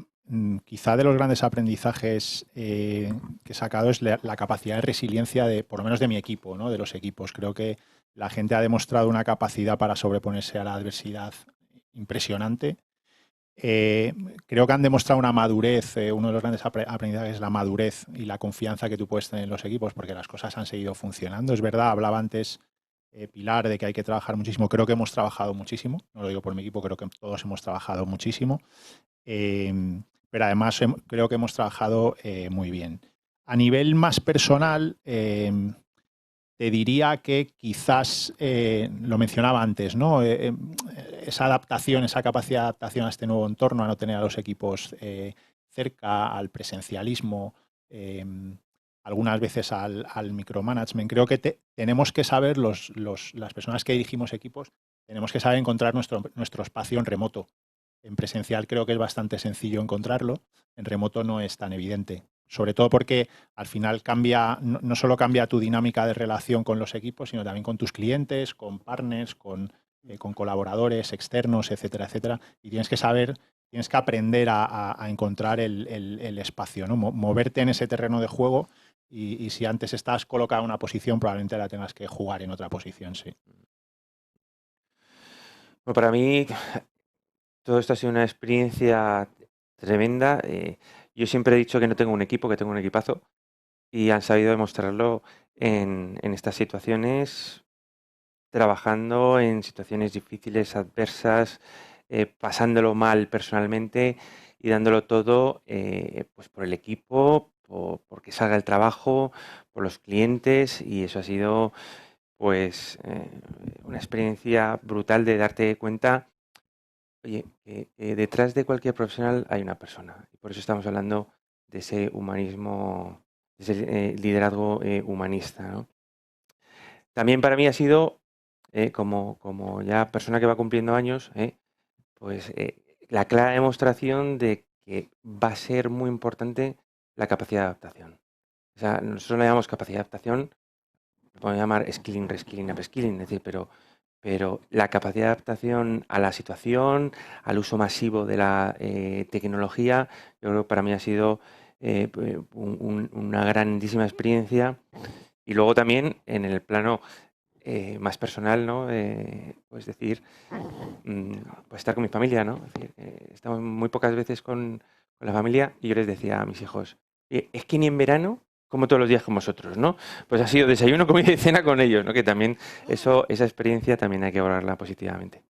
quizá de los grandes aprendizajes que he sacado es la capacidad de resiliencia de, por lo menos de mi equipo, ¿no? De los equipos. Creo que la gente ha demostrado una capacidad para sobreponerse a la adversidad impresionante. Creo que han demostrado una madurez, uno de los grandes aprendizajes es la madurez y la confianza que tú puedes tener en los equipos porque las cosas han seguido funcionando. Es verdad, hablaba antes Pilar de que hay que trabajar muchísimo. Creo que hemos trabajado muchísimo, no lo digo por mi equipo, creo que todos hemos trabajado muchísimo, pero además creo que hemos trabajado muy bien. A nivel más personal, te diría que quizás, lo mencionaba antes, ¿no? Esa adaptación, esa capacidad de adaptación a este nuevo entorno, a no tener a los equipos cerca, al presencialismo, algunas veces al micromanagement. Creo que tenemos que saber, las personas que dirigimos equipos, tenemos que saber encontrar nuestro espacio en remoto. En presencial creo que es bastante sencillo encontrarlo, en remoto no es tan evidente. Sobre todo porque al final cambia, no solo cambia tu dinámica de relación con los equipos, sino también con tus clientes, con partners, con colaboradores externos, etcétera, etcétera. Y tienes que saber, tienes que aprender a encontrar el espacio, ¿no? Moverte en ese terreno de juego y si antes estás colocado en una posición, probablemente la tengas que jugar en otra posición, sí. Bueno, para mí todo esto ha sido una experiencia tremenda. Yo siempre he dicho que no tengo un equipo, que tengo un equipazo y han sabido demostrarlo en estas situaciones, trabajando en situaciones difíciles, adversas, pasándolo mal personalmente y dándolo todo pues por el equipo, porque salga el trabajo, por los clientes y eso ha sido pues una experiencia brutal de darte cuenta, oye, detrás de cualquier profesional hay una persona y por eso estamos hablando de ese humanismo, de ese liderazgo humanista, ¿no? También para mí ha sido, como ya persona que va cumpliendo años, pues la clara demostración de que va a ser muy importante la capacidad de adaptación. sea, nosotros le llamamos capacidad de adaptación, lo podemos llamar skilling, reskilling, upskilling, es decir, pero la capacidad de adaptación a la situación, al uso masivo de la tecnología, yo creo que para mí ha sido una grandísima experiencia. Y luego también en el plano más personal, ¿no? Pues decir, pues estar con mi familia, ¿no? Es decir, estamos muy pocas veces con la familia y yo les decía a mis hijos, es que ni en verano como todos los días con vosotros, ¿no? Pues ha sido desayuno, comida y cena con ellos, ¿no? Que también esa experiencia también hay que valorarla positivamente.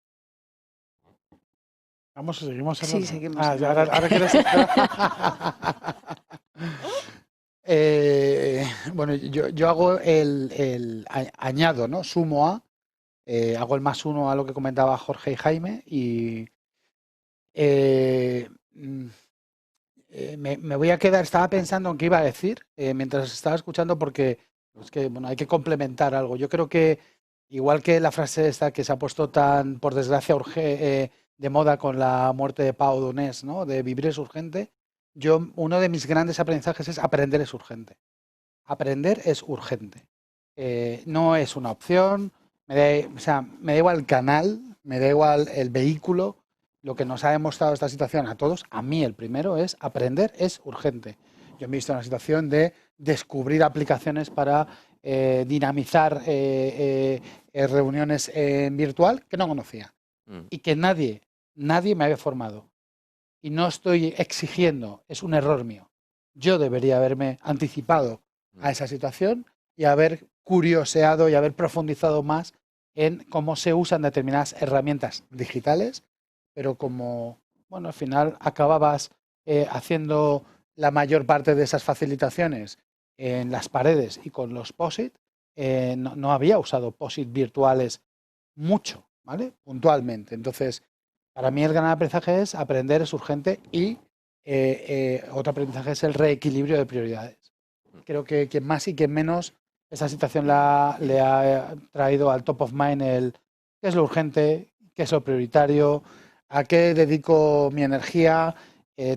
Vamos, seguimos Sí, hablando. seguimos Ah, ya, hablando. ahora quieres... Bueno, yo hago añado, ¿no? Sumo a, hago el más uno a lo que comentaba Jorge y Jaime y me voy a quedar, estaba pensando en qué iba a decir mientras estaba escuchando porque es que, bueno, hay que complementar algo. Yo creo que igual que la frase esta que se ha puesto tan, por desgracia, de moda con la muerte de Pau Donés, ¿no? De vivir es urgente. Uno de mis grandes aprendizajes es aprender es urgente. Aprender es urgente. No es una opción, o sea, me da igual el canal, me da igual el vehículo. Lo que nos ha demostrado esta situación a todos, a mí el primero, es aprender es urgente. Yo me he visto en una situación de descubrir aplicaciones para dinamizar reuniones en virtual que no conocía y que nadie me había formado. Y no estoy exigiendo, es un error mío. Yo debería haberme anticipado a esa situación y haber curioseado y haber profundizado más en cómo se usan determinadas herramientas digitales, pero como, bueno, al final acababas haciendo la mayor parte de esas facilitaciones en las paredes y con los POSIT, no había usado POSIT virtuales mucho, ¿vale? Puntualmente. Entonces, para mí el gran aprendizaje es aprender es urgente y otro aprendizaje es el reequilibrio de prioridades. Creo que quien más y quien menos esta situación le ha traído al top of mind el qué es lo urgente, qué es lo prioritario, a qué dedico mi energía.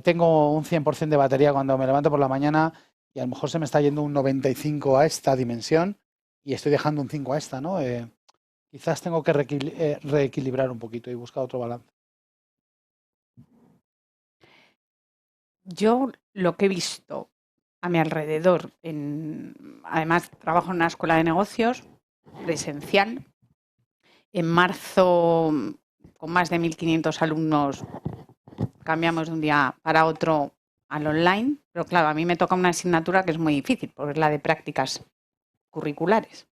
Tengo un 100% de batería cuando me levanto por la mañana y a lo mejor se me está yendo un 95 a esta dimensión y estoy dejando un 5 a esta, ¿no? Quizás tengo que reequilibrar un poquito y buscar otro balance. Yo lo que he visto a mi alrededor, además trabajo en una escuela de negocios presencial. En marzo, con más de 1.500 alumnos, cambiamos de un día para otro al online, pero claro, a mí me toca una asignatura que es muy difícil, porque es la de prácticas curriculares.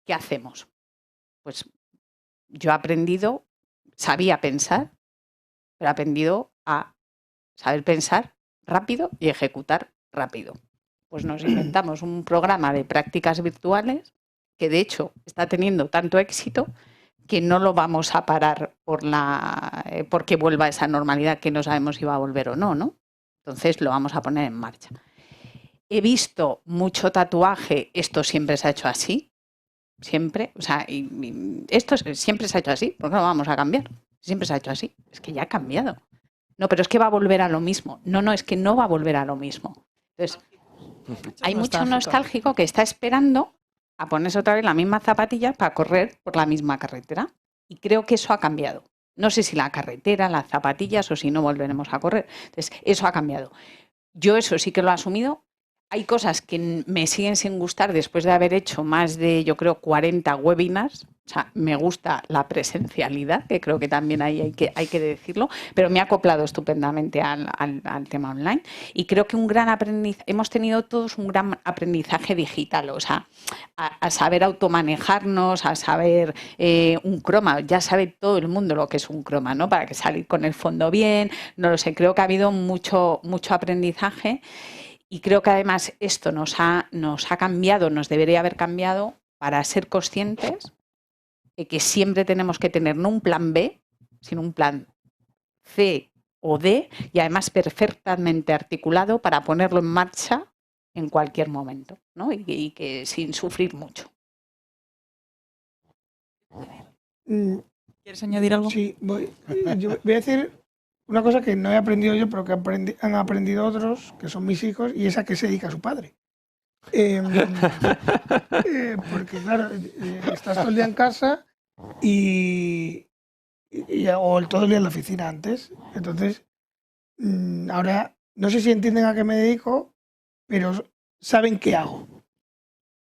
¿Qué hacemos? Pues yo he aprendido, sabía pensar, pero he aprendido a saber pensar rápido y ejecutar rápido. Pues nos inventamos un programa de prácticas virtuales que de hecho está teniendo tanto éxito que no lo vamos a parar porque vuelva a esa normalidad que no sabemos si va a volver o no, ¿no? Entonces lo vamos a poner en marcha. He visto mucho tatuaje, esto siempre se ha hecho así, siempre, o sea, esto siempre se ha hecho así, ¿por qué no lo vamos a cambiar? Siempre se ha hecho así, es que ya ha cambiado. No, pero es que va a volver a lo mismo. No, es que no va a volver a lo mismo. Entonces, hay mucho nostálgico que está esperando a ponerse otra vez la misma zapatilla para correr por la misma carretera. Y creo que eso ha cambiado. No sé si la carretera, las zapatillas o si no volveremos a correr. Entonces, eso ha cambiado. Yo eso sí que lo he asumido. Hay cosas que me siguen sin gustar después de haber hecho más de, yo creo, 40 webinars. O sea, me gusta la presencialidad, que creo que también ahí hay que decirlo, pero me ha acoplado estupendamente al tema online. Y creo que hemos tenido todos un gran aprendizaje digital, o sea, a saber automanejarnos, a saber un croma. Ya sabe todo el mundo lo que es un croma, ¿no? Para que salir con el fondo bien, no lo sé, creo que ha habido mucho aprendizaje. Y creo que además esto nos ha cambiado, nos debería haber cambiado para ser conscientes de que siempre tenemos que tener no un plan B, sino un plan C o D y además perfectamente articulado para ponerlo en marcha en cualquier momento, ¿no? Y que sin sufrir mucho. ¿Quieres añadir algo? Sí, yo voy a decir una cosa que no he aprendido yo, pero que han aprendido otros, que son mis hijos, y es a qué se dedica su padre. Porque claro, estás todo el día en casa o todo el día en la oficina antes. Entonces, ahora no sé si entienden a qué me dedico, pero saben qué hago.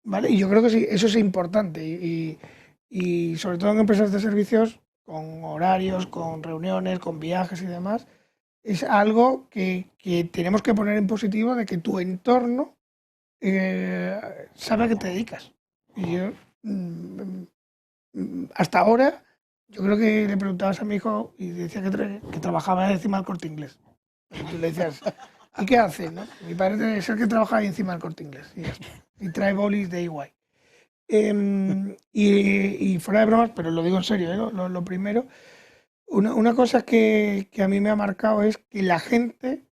¿Vale? Y yo creo que sí, eso es importante. Y sobre todo en empresas de servicios, con horarios, con reuniones, con viajes y demás, es algo que tenemos que poner en positivo de que tu entorno sabe a qué te dedicas. Y yo, hasta ahora, yo creo que le preguntabas a mi hijo y decía que trabajaba encima del Corte Inglés. Y tú le decías, ¿y qué hace? ¿No? Mi padre es el que trabaja ahí encima del Corte Inglés. Y ya está. Y trae bolis de igual. Y fuera de bromas, pero lo digo en serio, ¿eh? Lo primero, una cosa que a mí me ha marcado es que la gente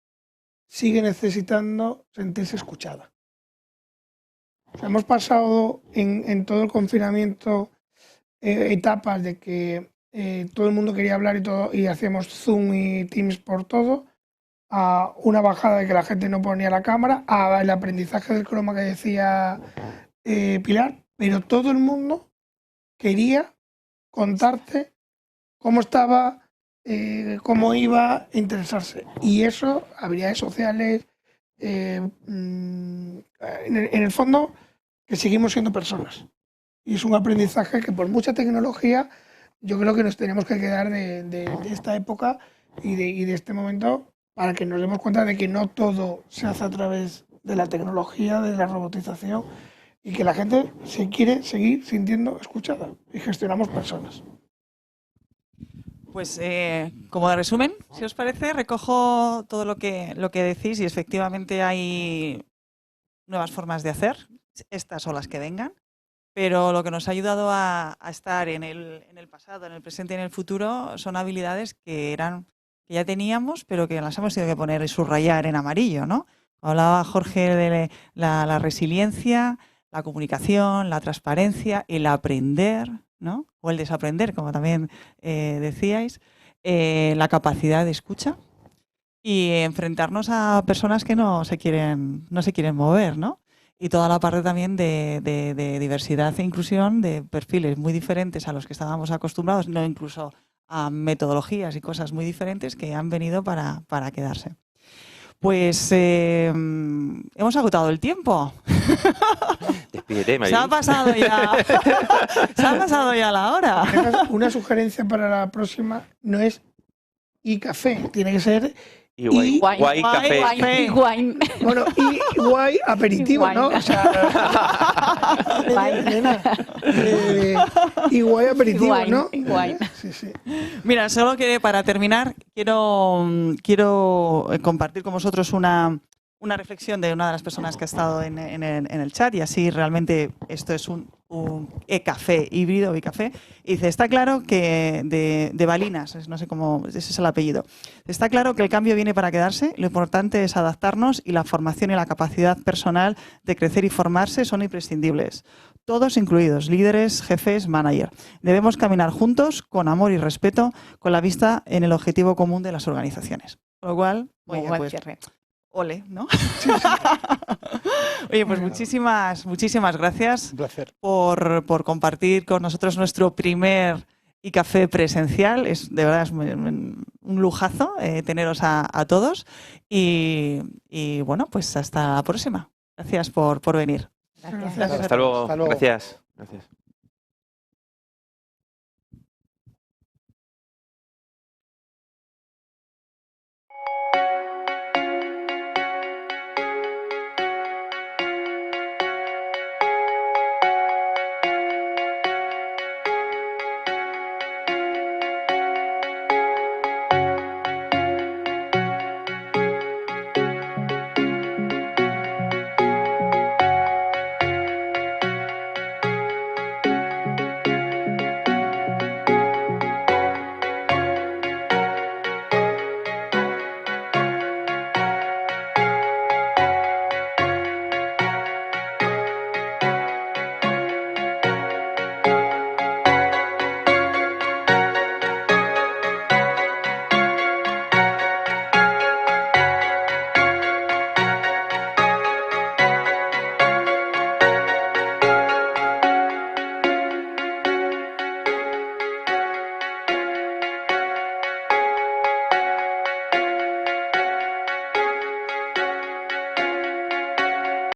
sigue necesitando sentirse escuchada. O sea, hemos pasado en todo el confinamiento etapas de que todo el mundo quería hablar y hacíamos Zoom y Teams por todo, a una bajada de que la gente no ponía la cámara, al aprendizaje del croma que decía Pilar, pero todo el mundo quería contarte cómo estaba, cómo iba a interesarse. Y eso, habilidades sociales, en el fondo, que seguimos siendo personas. Y es un aprendizaje que por mucha tecnología, yo creo que nos tenemos que quedar de esta época y de este momento para que nos demos cuenta de que no todo se hace a través de la tecnología, de la robotización, y que la gente se quiere seguir sintiendo escuchada y gestionamos personas. Pues como de resumen, si os parece, recojo todo lo que decís y efectivamente hay nuevas formas de hacer, estas o las que vengan, pero lo que nos ha ayudado a estar en el pasado, en el presente y en el futuro son habilidades que ya teníamos, pero que las hemos tenido que poner y subrayar en amarillo, ¿no? Hablaba Jorge de la resiliencia, la comunicación, la transparencia, el aprender, ¿no? O el desaprender, como también decíais, la capacidad de escucha y enfrentarnos a personas que no se quieren mover, ¿no? Y toda la parte también de diversidad e inclusión de perfiles muy diferentes a los que estábamos acostumbrados, no incluso a metodologías y cosas muy diferentes que han venido para quedarse. Pues hemos agotado el tiempo. Despídete, Se ha pasado ya. Se ha pasado ya la hora. Una sugerencia para la próxima no es café, tiene que ser Guay café. Wine. Bueno, guay aperitivo, ¿no? O sea, Elena, guay aperitivo, ¿no? Wine. Sí, sí. Mira, solo que para terminar quiero compartir con vosotros una reflexión de una de las personas que ha estado en el chat, y así realmente esto es un e-café híbrido, bicafé. Y dice, está claro que de Balinas, no sé cómo, ese es el apellido, está claro que el cambio viene para quedarse, lo importante es adaptarnos y la formación y la capacidad personal de crecer y formarse son imprescindibles. Todos incluidos, líderes, jefes, manager. Debemos caminar juntos, con amor y respeto, con la vista en el objetivo común de las organizaciones. Con lo cual, Muy oye, buen pues, cierre. ole, ¿no? Oye, pues muchísimas gracias Un placer. por compartir con nosotros nuestro primer café presencial. De verdad es un lujazo teneros a todos. Y bueno, pues hasta la próxima. Gracias por venir. Gracias. Hasta luego. Hasta luego. Gracias. Gracias.